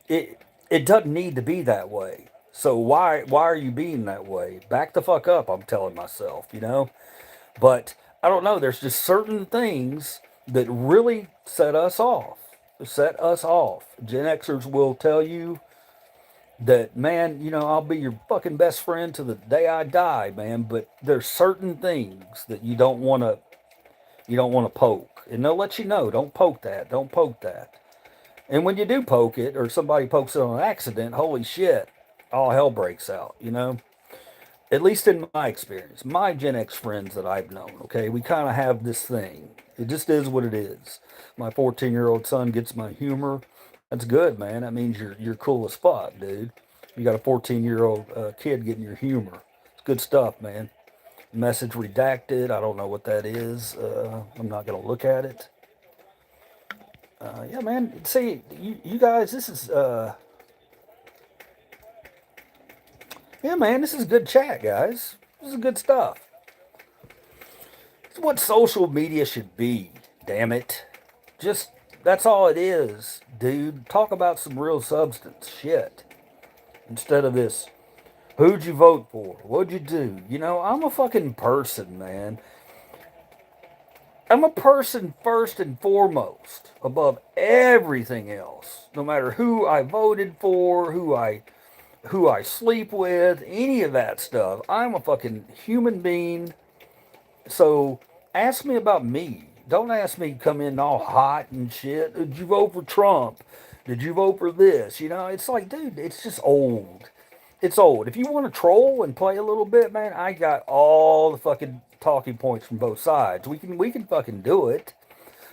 it doesn't need to be that way. So why are you being that way? Back the fuck up, I'm telling myself. But I don't know, there's just certain things that really set us off. Set us off. Gen Xers will tell you that, man, I'll be your fucking best friend to the day I die, man, but there's certain things that you don't want to poke. And they'll let you know, don't poke that, don't poke that. And when you do poke it, or somebody pokes it on accident, holy shit, all hell breaks out. At least in my experience, my Gen X friends that I've known, okay, we kind of have this thing. It just is what it is. My 14-year-old son gets my humor. That's good, man. That means you're cool as fuck, dude. You got a 14-year-old kid getting your humor. It's good stuff, man. Message redacted. I don't know what that is. I'm not gonna look at it. Yeah, man. See, you guys, this is yeah, man. This is good chat, guys. This is good stuff. It's what social media should be. Damn it. Just that's all it is, dude. Talk about some real substance shit instead of this. Who'd you vote for? What'd you do? I'm a fucking person, man. I'm a person first and foremost, above everything else. No matter who I voted for, who I sleep with, any of that stuff. I'm a fucking human being. So ask me about me. Don't ask me to come in all hot and shit. Did you vote for Trump? Did you vote for this? It's like, dude, it's just old. It's old. If you want to troll and play a little bit, man, I got all the fucking talking points from both sides. We can fucking do it.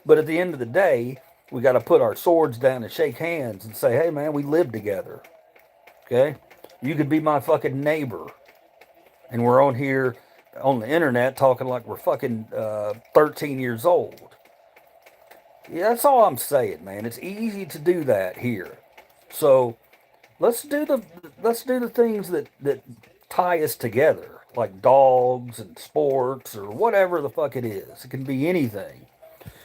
But at the end of the day, we got to put our swords down and shake hands and say, hey, man, we live together. Okay? You could be my fucking neighbor. And we're on here on the internet talking like we're fucking 13 years old. Yeah, that's all I'm saying, man. It's easy to do that here. So let's do the things that tie us together. like dogs and sports or whatever the fuck it is. It can be anything.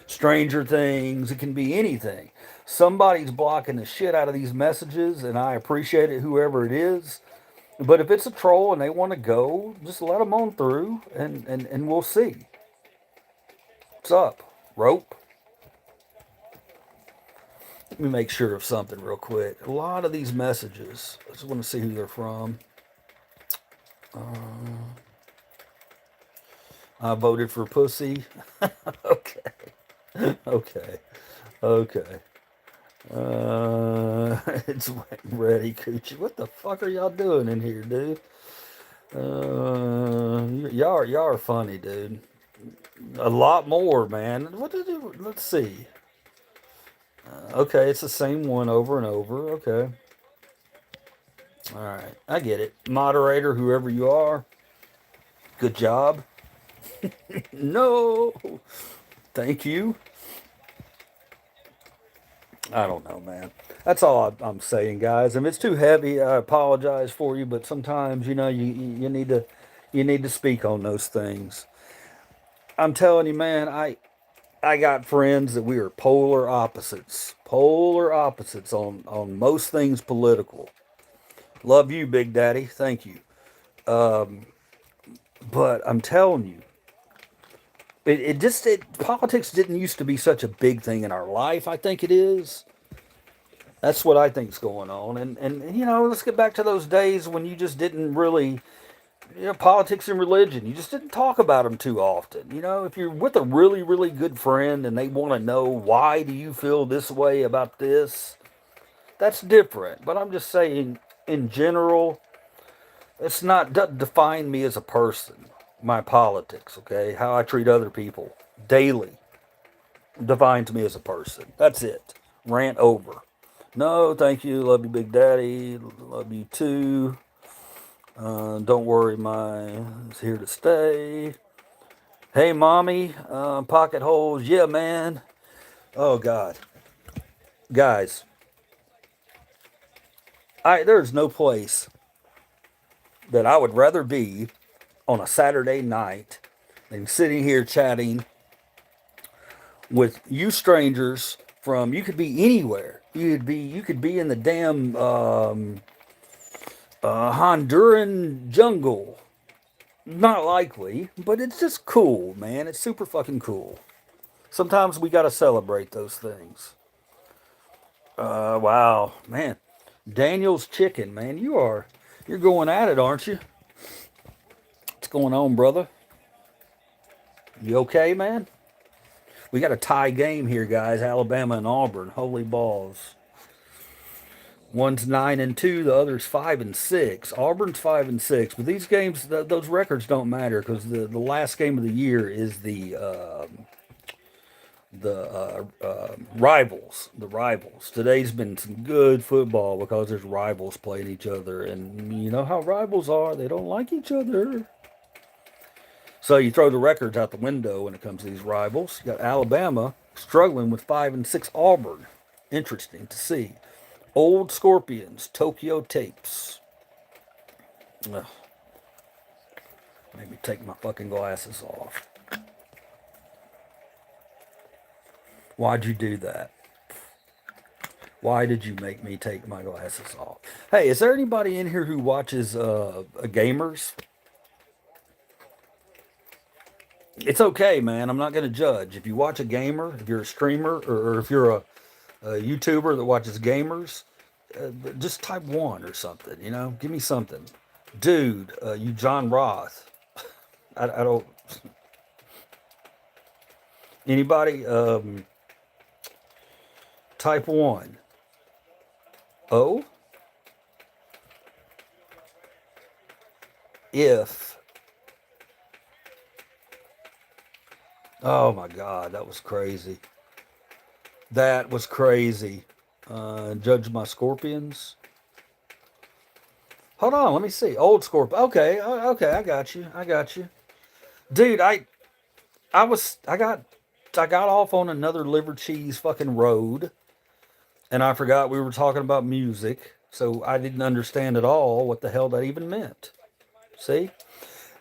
Stranger Things, it can be anything. Somebody's blocking the shit out of these messages, and I appreciate it, whoever it is. But if it's a troll and they want to go, just let them on through, and we'll see. What's up, Rope? Let me make sure of something real quick. A lot of these messages, I just want to see who they're from. I voted for pussy. Okay. Okay. Okay. It's ready, Coochie. What the fuck are y'all doing in here, dude? Y'all are funny, dude. A lot more, man. What did it? Let's see. Okay, it's the same one over and over. Okay. All right, I get it. Moderator, whoever you are, good job. No, thank you. I don't know, man. That's all I'm saying, guys. If it's too heavy, I apologize for you. But sometimes, you need to speak on those things. I'm telling you, man. I got friends that we are polar opposites on most things political. Love you, Big Daddy. Thank you. But I'm telling you, politics didn't used to be such a big thing in our life. I think it is. That's what I think's going on. And let's get back to those days when you just didn't really, politics and religion. You just didn't talk about them too often. If you're with a really, really good friend and they want to know why do you feel this way about this, that's different. But I'm just saying, in general, it's not doesn't define me as a person. My politics, okay, how I treat other people daily defines me as a person. That's it. Rant over. No, thank you. Love you, Big Daddy. Love you too. Don't worry, my is here to stay. Hey, mommy. Pocket holes. Yeah, man. Oh God, guys. There's no place that I would rather be on a Saturday night than sitting here chatting with you strangers from. You could be anywhere. You could be in the damn Honduran jungle. Not likely, but it's just cool, man. It's super fucking cool. Sometimes we gotta celebrate those things. Wow, man. Daniel's Chicken, man. You're going at it, aren't you? What's going on, brother? You okay, man? We got a tie game here, guys. Alabama and Auburn. Holy balls. One's 9-2, the other's 5-6. Auburn's 5-6, but these games, those records don't matter because the last game of the year is the rivals. The rivals. Today's been some good football because there's rivals playing each other, and you know how rivals are. They don't like each other. So you throw the records out the window when it comes to these rivals. You got Alabama struggling with 5-6 Auburn. Interesting to see. Old Scorpions, Tokyo Tapes. Ugh. Make me take my fucking glasses off. Why'd you do that? Why did you make me take my glasses off? Hey, is there anybody in here who watches gamers? It's okay, man. I'm not going to judge. If you watch a gamer, if you're a streamer, or if you're a YouTuber that watches gamers, just type one or something. Give me something, dude. You John Roth. I don't. Anybody? Type one. Oh, if. Oh my God, that was crazy. That was crazy. Judge my scorpions. Hold on, let me see. Old scorpion. Okay, okay, I got you. I got you, dude. I got off on another liver cheese fucking road, and I forgot we were talking about music, so I didn't understand at all what the hell that even meant. See,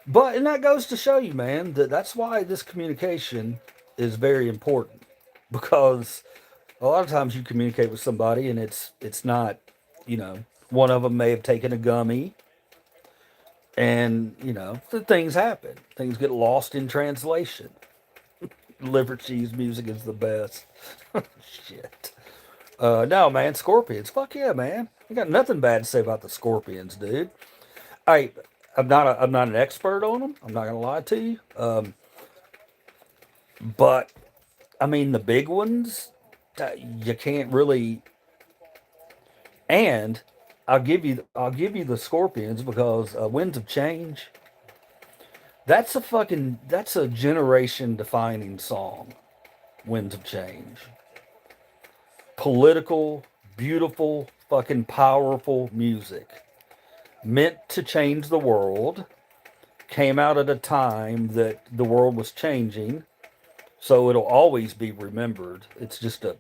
But and that goes to show you, man, that that's why this communication is very important because a lot of times you communicate with somebody and it's not, you know, one of them may have taken a gummy and you know the things happen. Things get lost in translation. Liver cheese music is the best. Shit. No, man, Scorpions. Fuck yeah, man. I got nothing bad to say about the Scorpions, dude. I I'm not an expert on them. I'm not gonna lie to you. But I mean the big ones, you can't really. And I'll give you the Scorpions because Winds of Change. That's a generation defining song. Winds of Change. Political, beautiful, fucking powerful music meant to change the world. Came out at a time that the world was changing, so it'll always be remembered. It's just a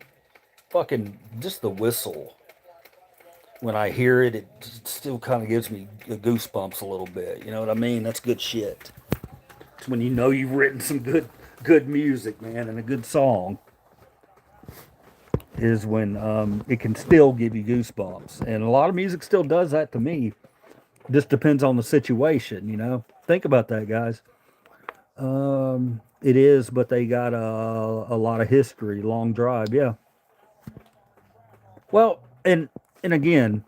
fucking just the whistle. When I hear it, it still kind of gives me goosebumps a little bit. You know what I mean? That's good shit. It's when you know you've written some good music, man, and a good song is when it can still give you goosebumps. And a lot of music still does that to me. Just depends on the situation, you know. Think about that, guys. It is, but they got a lot of history. Long Drive, yeah. Well, and again,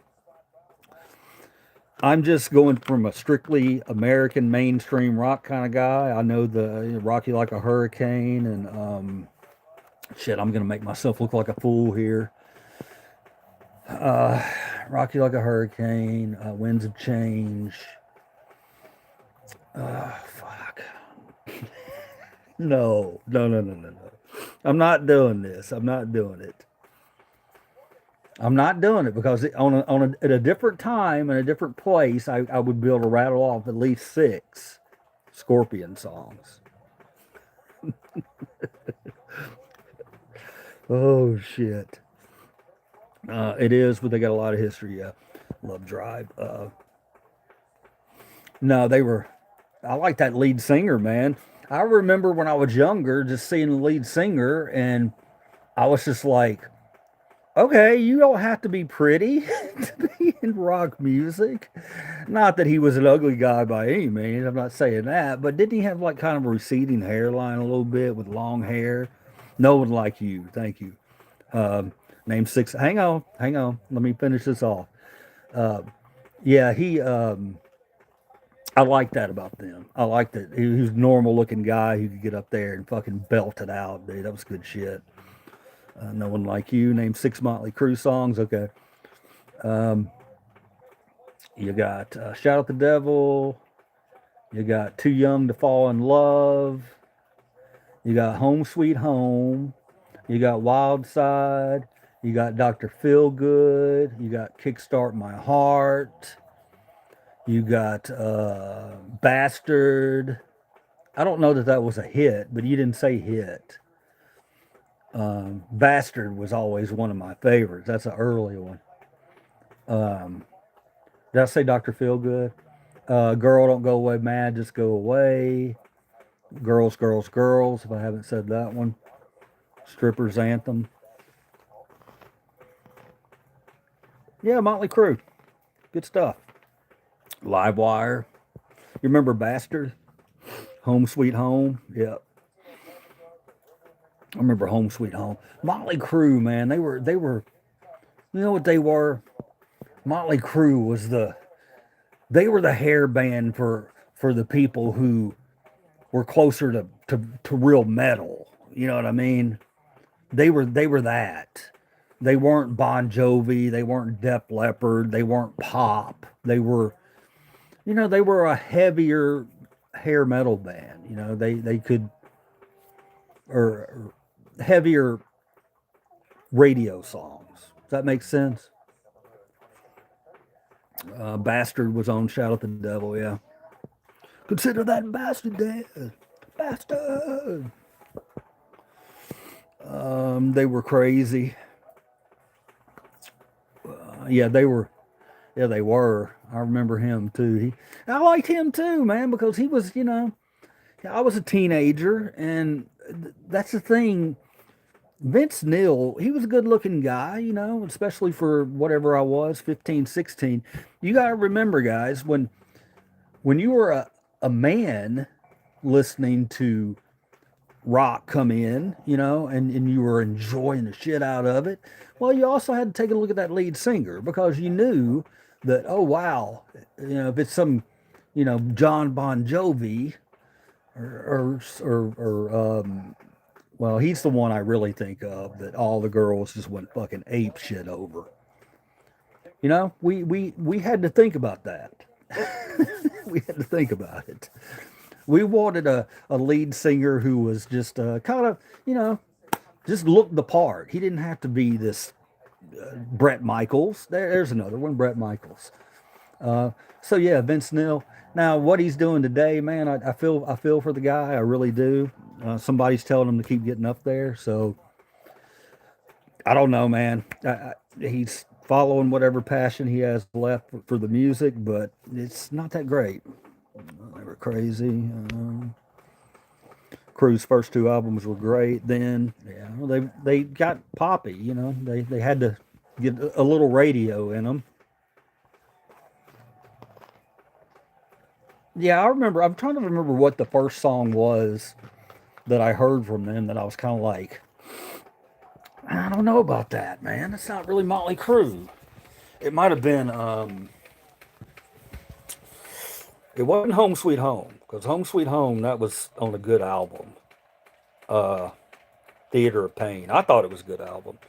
I'm just going from a strictly American mainstream rock kind of guy. I know the Rock You Like a Hurricane and shit. I'm gonna make myself look like a fool here. Rock You Like a Hurricane, Winds of Change. Fuck. No, no, no, no, no, no. I'm not doing this. I'm not doing it. I'm not doing it because at a different time and a different place, I would be able to rattle off at least six Scorpion songs. Oh shit! It is, but they got a lot of history. Yeah, Love Drive. No, they were. I like that lead singer, man. I remember when I was younger, just seeing the lead singer, and I was just like, okay, you don't have to be pretty to be in rock music. Not that he was an ugly guy by any means. I'm not saying that, but didn't he have like kind of a receding hairline a little bit with long hair? No one like you. Thank you. Name six. Hang on, hang on. Let me finish this off. Yeah, he. I like that about them. I like that he was a normal looking guy who could get up there and fucking belt it out, dude. That was good shit. No one like you. Name six Motley Crue songs. Okay. You got Shout at the Devil. You got Too Young to Fall in Love. You got Home Sweet Home. You got Wild Side. You got Dr. Feelgood. You got Kickstart My Heart. You got Bastard. I don't know that that was a hit, but you didn't say hit. Bastard was always one of my favorites. That's an early one. Did I say Dr. Feelgood? Girl, Don't Go Away Mad, Just Go Away. Girls, Girls, Girls, if I haven't said that one. Strippers Anthem. Yeah, Motley Crue. Good stuff. Livewire. You remember Bastard? Home Sweet Home? Yeah. I remember Home Sweet Home. Motley Crue, man, they were you know what they were? Motley Crue was they were the hair band for the people who were closer to real metal. You know what I mean? They were that. They weren't Bon Jovi, they weren't Def Leppard, they weren't pop. They were they were a heavier hair metal band. They could or heavier radio songs. Does that make sense? Bastard was on Shout at the Devil, yeah. Consider that bastard dead. Bastard. They were crazy. Yeah, they were. Yeah, they were. I remember him too. I liked him too, man, because he was, I was a teenager, and that's the thing. Vince Neil, he was a good looking guy, especially for whatever I was, 15, 16. You got to remember, guys, when you were a man listening to rock come in, and you were enjoying the shit out of it, well, you also had to take a look at that lead singer because you knew that, oh, wow, if it's some, John Bon Jovi or well, he's the one I really think of that all the girls just went fucking ape shit over. We had to think about that. We had to think about it. We wanted a lead singer who was just kind of, just looked the part. He didn't have to be this Brett Michaels. There's another one, Brett Michaels. So yeah, Vince Neil. Now what he's doing today, man, I feel for the guy. I really do. Somebody's telling him to keep getting up there. So I don't know, man. He's following whatever passion he has left for the music, but it's not that great. They were crazy. Crue's first two albums were great. Then, yeah, well, they got poppy. They had to get a little radio in them. Yeah, I remember. I'm trying to remember what the first song was that I heard from them that I was kind of like, I don't know about that, man. It's not really Motley Crue. It might have been. It wasn't Home Sweet Home because Home Sweet Home that was on a good album. Theater of Pain. I thought it was a good album.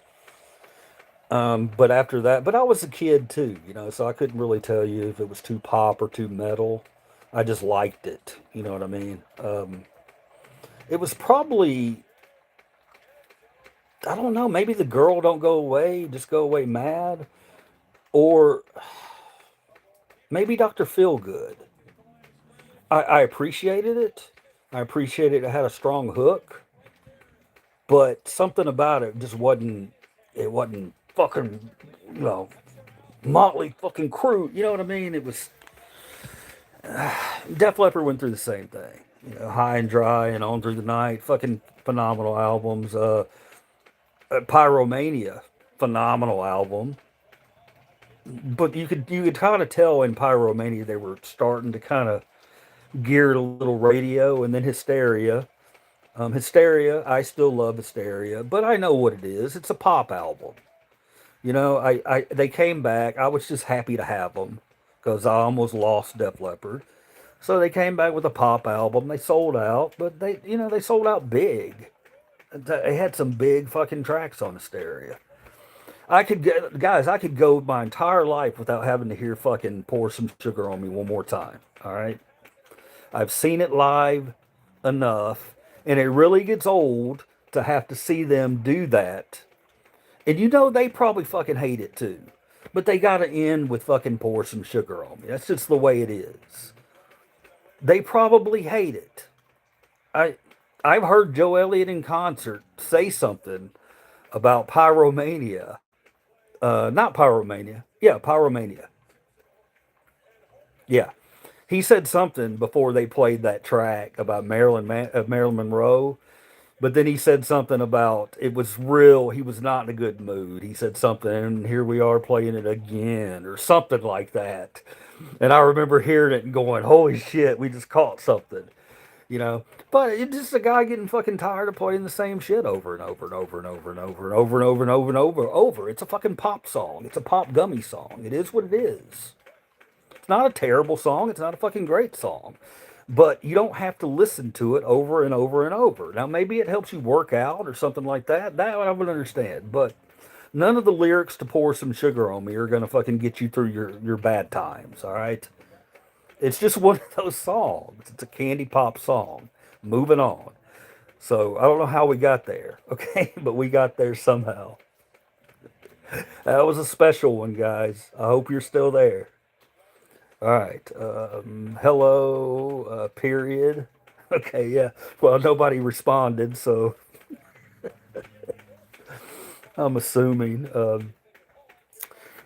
But after that, but I was a kid too, so I couldn't really tell you if it was too pop or too metal. I just liked it. You know what I mean? It was probably, I don't know, maybe the girl don't go away, just go away mad, or maybe Dr. Feelgood. I appreciated it. I appreciated it had a strong hook, but something about it just wasn't. It wasn't fucking, you know, Motley fucking crew. You know what I mean? It was. Def Leppard went through the same thing. High and Dry and On Through the Night. Fucking phenomenal albums. Pyromania, phenomenal album. But you could kind of tell in Pyromania they were starting to kind of gear it a little radio, and then Hysteria. Hysteria, I still love Hysteria, but I know what it is. It's a pop album. They came back. I was just happy to have them because I almost lost Def Leppard. So they came back with a pop album. They sold out, but they sold out big. They had some big fucking tracks on Hysteria. Guys, I could go my entire life without having to hear fucking Pour Some Sugar on Me one more time. All right. I've seen it live enough, and it really gets old to have to see them do that. And they probably fucking hate it too. But they gotta end with fucking Pour Some Sugar on Me. That's just the way it is. They probably hate it. I I've heard Joe Elliott in concert say something about Pyromania. Not Pyromania. Yeah, Pyromania. Yeah. He said something before they played that track about Marilyn Monroe, but then he said something about it was real. He was not in a good mood. He said something, and here we are playing it again, or something like that. And I remember hearing it and going, "Holy shit, we just caught something." You know, but it's just a guy getting fucking tired of playing the same shit over and over and over and over and over and over and over and over and over and over. It's a fucking pop song. It's a pop gummy song. It is what it is. It's not a terrible song. It's not a fucking great song. But you don't have to listen to it over and over and over. Now, maybe it helps you work out or something like that. That I would understand. But none of the lyrics to Pour Some Sugar on Me are going to fucking get you through your bad times, all right? It's just one of those songs. It's a candy pop song. Moving on. So I don't know how we got there, okay? But we got there somehow. That was a special one, guys. I hope you're still there. All right. Hello, period. Okay, yeah. Well, nobody responded, so I'm assuming.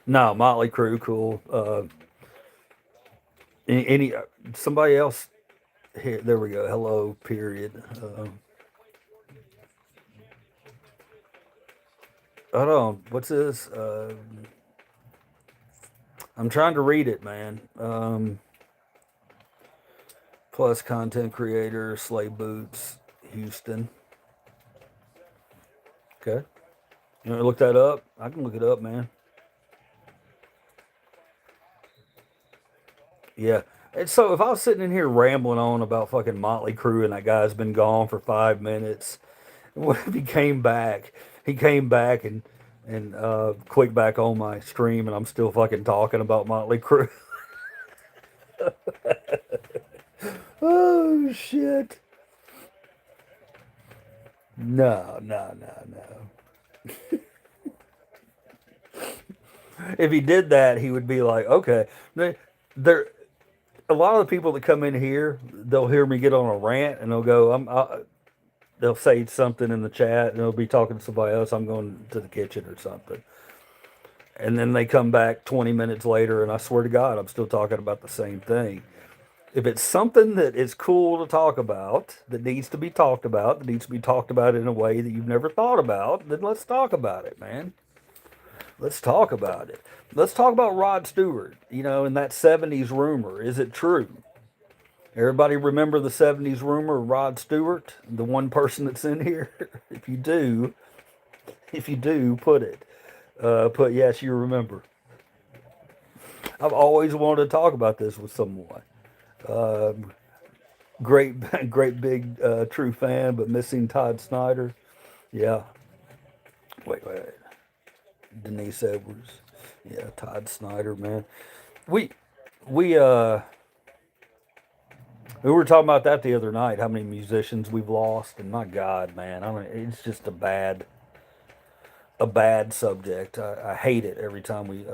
No, Motley Crue, cool. Any somebody else here? There we go. Hello, period. Hold on. What's this? I'm trying to read it, man. Plus content creator, Slay Boots, Houston. Okay. You want to look that up? I can look it up, man. Yeah. And so if I was sitting in here rambling on about fucking Motley Crue and that guy's been gone for 5 minutes, what if he came back? He came back and clicked back on my stream, and I'm still fucking talking about Motley Crue. Oh shit! No, no, no, no. If he did that, he would be like, okay, there. A lot of the people that come in here, they'll hear me get on a rant, and they'll go, they'll say something in the chat, and they'll be talking to somebody else. I'm going to the kitchen or something. And then they come back 20 minutes later, and I swear to God, I'm still talking about the same thing. If it's something that is cool to talk about, that needs to be talked about, that needs to be talked about in a way that you've never thought about, then let's talk about it, man. Let's talk about it. Let's talk about Rod Stewart, and that 70s rumor. Is it true? Everybody remember the 70s rumor of Rod Stewart, the one person that's in here? If you do, put it. Put yes, you remember. I've always wanted to talk about this with someone. Great, great big true fan, but missing Todd Snyder. Yeah. Wait. Denise Edwards. Yeah, Todd Snyder, man. We we we were talking about that the other night. How many musicians we've lost, and my God, man, I mean, it's just a bad subject. I hate it every time we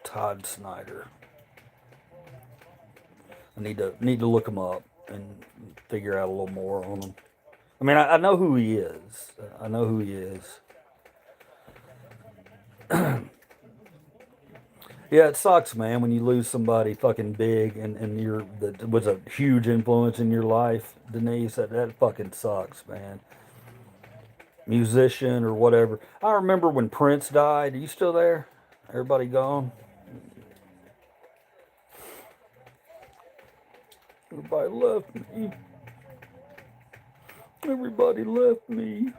Todd Snyder. I need to look him up and figure out a little more on him. I mean, I know who he is. I know who he is. Yeah, it sucks, man, when you lose somebody fucking big and that was a huge influence in your life, Denise. That fucking sucks, man. Musician or whatever. I remember when Prince died. Are you still there? Everybody gone? Everybody left me. Everybody left me.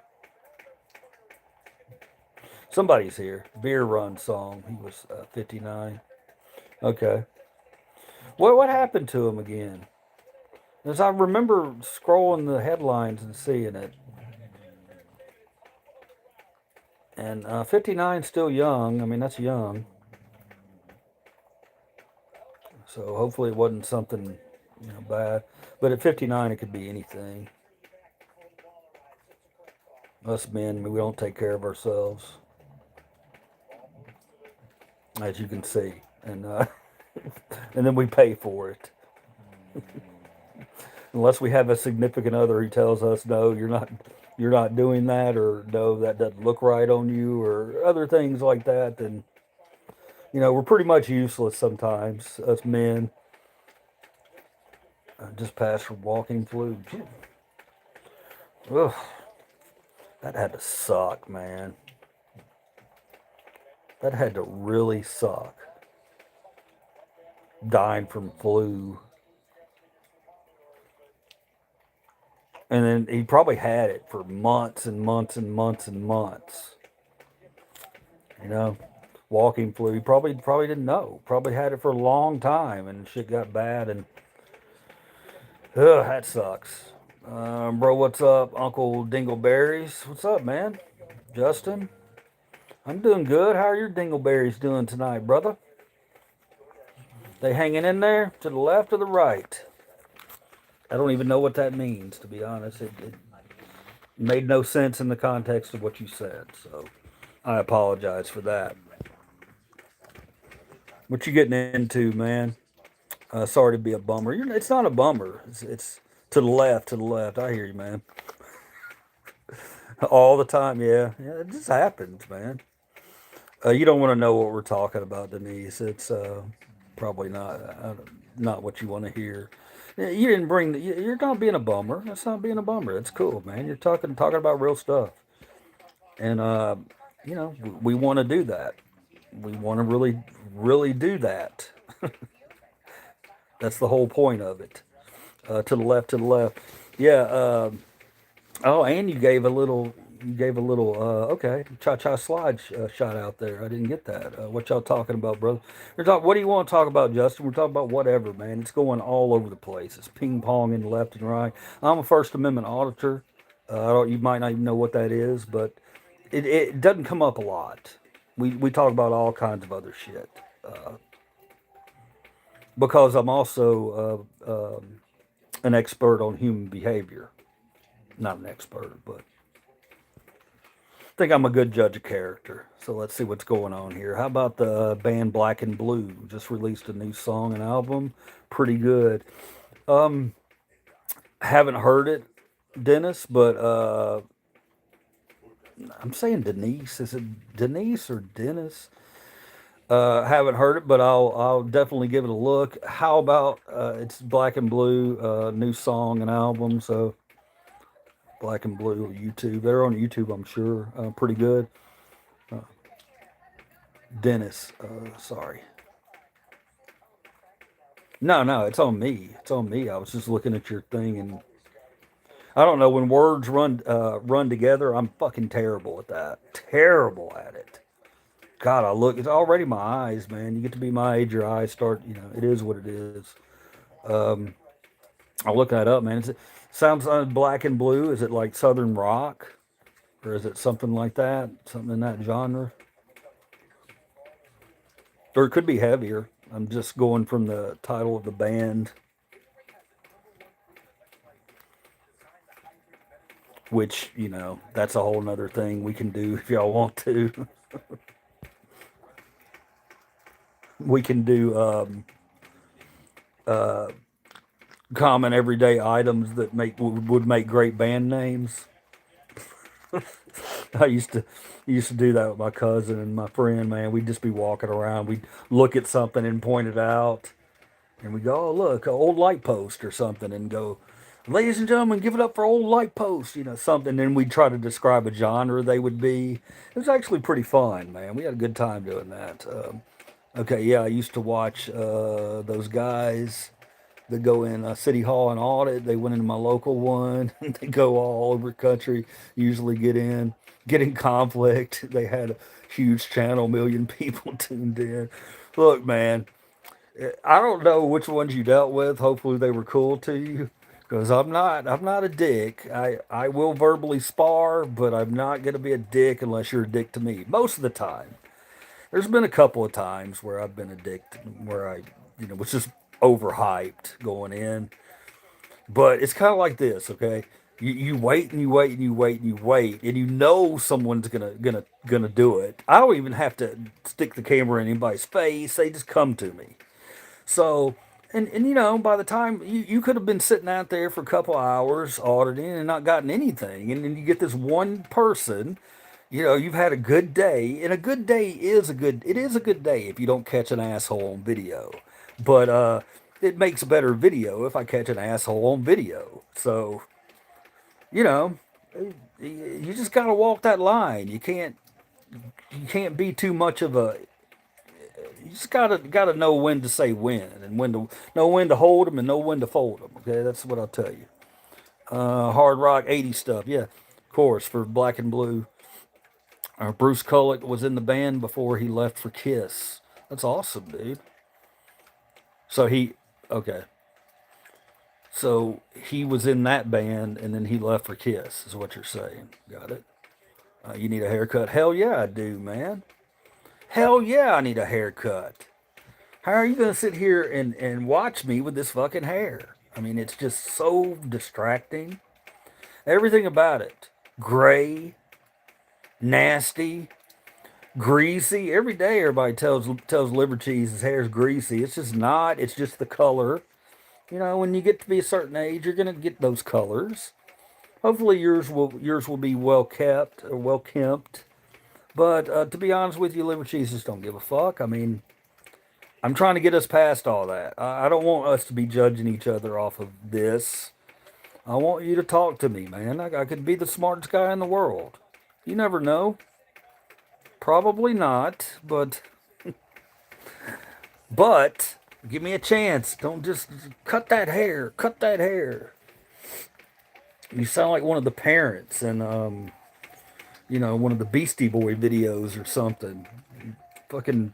Somebody's here. Beer Run song. He was 59. Okay. What happened to him again? As I remember scrolling the headlines and seeing it. And 59 still young. I mean, that's young. So hopefully it wasn't something bad. But at 59, it could be anything. Us men, we don't take care of ourselves, as you can see, and and then we pay for it. Unless we have a significant other who tells us, no, you're not doing that, or no, that doesn't look right on you, or other things like that, then we're pretty much useless sometimes. Us men. Just passed from walking flu. Ugh, that had to suck, man. That had to really suck. Dying from flu. And then he probably had it for months and months and months and months. You know, walking flu. He probably didn't know. Probably had it for a long time, and shit got bad. And ugh, that sucks. Bro, what's up, Uncle Dingleberries? What's up, man? Justin, I'm doing good. How are your Dingleberries doing tonight, brother? They hanging in there to the left or the right? I don't even know what that means, to be honest. It made no sense in the context of what you said, so I apologize for that. What you getting into, man? Sorry to be a bummer. It's not a bummer. It's to the left, to the left. I hear you, man. All the time. Yeah, yeah, it just happens, man. You don't want to know what we're talking about, Denise. It's probably not what you want to hear. Yeah, you didn't bring. You're not being a bummer. That's not being a bummer. It's cool, man. You're talking about real stuff, and we want to do that. We want to really do that. That's the whole point of it. To the left, to the left. Yeah. Oh, and you gave a little, okay, cha-cha slide shot out there. I didn't get that. What y'all talking about, brother? What do you want to talk about, Justin? We're talking about whatever, man. It's going all over the place. It's ping pong in left and right. I'm a First Amendment auditor. You might not even know what that is, but it doesn't come up a lot. We talk about all kinds of other shit. Because I'm also an expert on human behavior. Not an expert, but think I'm a good judge of character. So let's see what's going on here. How about the band Black and Blue? Just released a new song and album. Pretty good. Um, haven't heard it, Dennis, but I'm saying Denise. Is it Denise or Dennis? Haven't heard it, but I'll definitely give it a look. How about it's Black and Blue, new song and album. So Black and Blue YouTube. They're on YouTube, I'm sure. Pretty good. Dennis, sorry. No, no, it's on me. It's on me. I was just looking at your thing, and I don't know when words run together. I'm fucking terrible at that. Terrible at it. God, I look. It's already my eyes, man. You get to be my age, your eyes start. It is what it is. Um, I'll look that up, man. Sounds Black and Blue. Is it like Southern rock, or is it something like that? Something in that genre, or it could be heavier. I'm just going from the title of the band, which that's a whole nother thing we can do if y'all want to. We can do common everyday items that would make great band names. I used to do that with my cousin and my friend. Man, we'd just be walking around. We'd look at something and point it out, and we go, "Oh, look, an old light post or something," and go, "Ladies and gentlemen, give it up for old light post," something. And we'd try to describe a genre they would be. It was actually pretty fun, man. We had a good time doing that. Okay, yeah, I used to watch those guys that go in City Hall and audit. They went into my local one. And they go all over the country. Usually get in conflict. They had a huge channel, million people tuned in. Look, man, I don't know which ones you dealt with. Hopefully, they were cool to you. Because I'm not a dick. I will verbally spar, but I'm not gonna be a dick unless you're a dick to me. Most of the time. There's been a couple of times where I've been addicted, where I was just overhyped going in. But it's kind of like this, okay? You wait and you wait and you wait and you wait, and someone's gonna do it. I don't even have to stick the camera in anybody's face; they just come to me. So, and by the time you could have been sitting out there for a couple hours auditing and not gotten anything, and then you get this one person. You've had a good day, and a good day it is a good day if you don't catch an asshole on video. But it makes a better video if I catch an asshole on video. So, you know, you just gotta walk that line. You can't be too much of a. You just gotta know when to say when, and when to know when to hold them and know when to fold them. Okay, that's what I'll tell you. Hard rock '80s stuff, yeah, of course, for Black and Blue. Bruce Kulick was in the band before he left for Kiss. That's awesome, dude. So okay. So he was in that band and then he left for Kiss, is what you're saying. Got it? You need a haircut? Hell yeah, I do, man. Hell yeah, I need a haircut. How are you going to sit here and watch me with this fucking hair? I mean, it's just so distracting. Everything about it. Gray, nasty, greasy. Every day everybody tells liver cheese his hair's greasy. It's just not. It's just the color. When you get to be a certain age, you're gonna get those colors. Hopefully yours will be well kept or well kempt. But to be honest with you, liver cheeses don't give a fuck. I mean, I'm trying to get us past all that. I don't want us to be judging each other off of this. I want you to talk to me, man. I could be the smartest guy in the world. You never know. Probably not, but give me a chance. Don't just cut that hair. Cut that hair. You sound like one of the parents in one of the Beastie Boy videos or something. Fucking,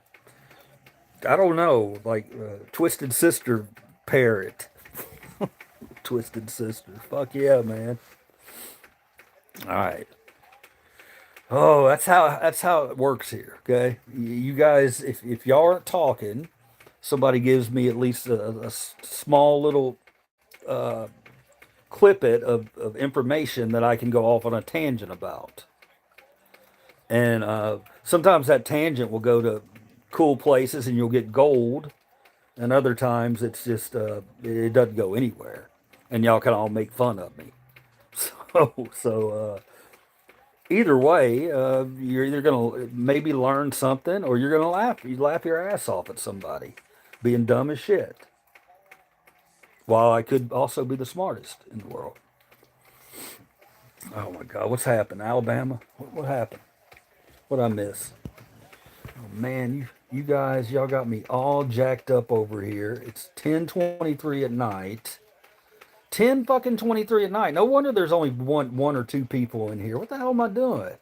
I don't know, like Twisted Sister parrot. Twisted Sister. Fuck yeah, man. All right. Oh, that's how it works here. Okay, you guys, if y'all aren't talking, somebody gives me at least a small little clip it of information that I can go off on a tangent about. And sometimes that tangent will go to cool places and you'll get gold. And other times it's just, it doesn't go anywhere. And y'all can all make fun of me. So either way, you're either going to maybe learn something or you're going to laugh. You laugh your ass off at somebody being dumb as shit. While I could also be the smartest in the world. Oh my God, what's happened? Alabama? What happened? What I miss? Oh man, you guys, y'all got me all jacked up over here. It's 10:23 at night. 10 fucking 23 at night. No wonder there's only one or two people in here. What the hell am I doing?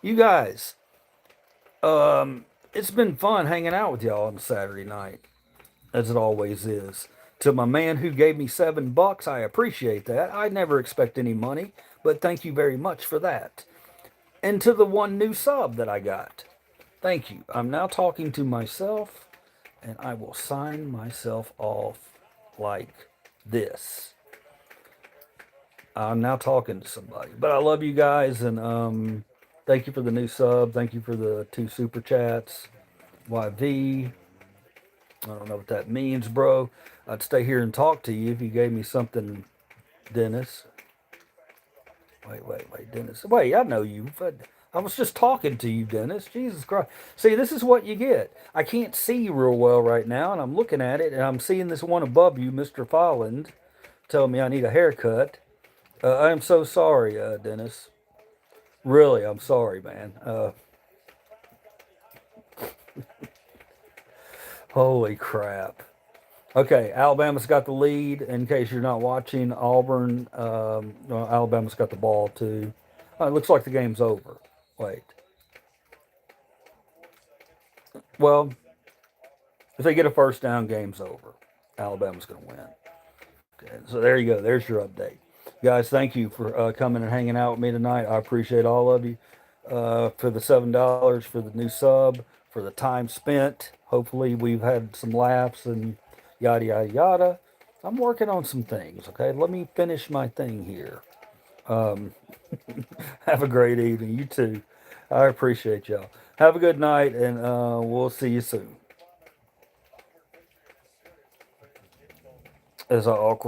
You guys, it's been fun hanging out with y'all on Saturday night, as it always is. To my man who gave me $7, I appreciate that. I never expect any money, but thank you very much for that. And to the one new sub that I got, thank you. I'm now talking to myself, and I will sign myself off like this. I'm now talking to somebody, but I love you guys, and thank you for the new sub. Thank you for the 2 super chats. YV, I don't know what that means, bro. I'd stay here and talk to you if you gave me something, Dennis. Wait, Dennis. Wait, I know you. But I was just talking to you, Dennis. Jesus Christ. See, this is what you get. I can't see you real well right now, and I'm looking at it, and I'm seeing this one above you, Mr. Folland, telling me I need a haircut. I am so sorry, Dennis. Really, I'm sorry, man. Holy crap. Okay, Alabama's got the lead. In case you're not watching, Auburn, well, Alabama's got the ball too. It looks like the game's over. Wait. Well, if they get a first down, game's over. Alabama's going to win. Okay, so there you go. There's your update. Guys, thank you for coming and hanging out with me tonight. I appreciate all of you. For the $7, for the new sub, for the time spent. Hopefully, we've had some laughs and yada, yada, yada. I'm working on some things, okay? Let me finish my thing here. Have a great evening. You too. I appreciate y'all. Have a good night, and we'll see you soon. As I awkward.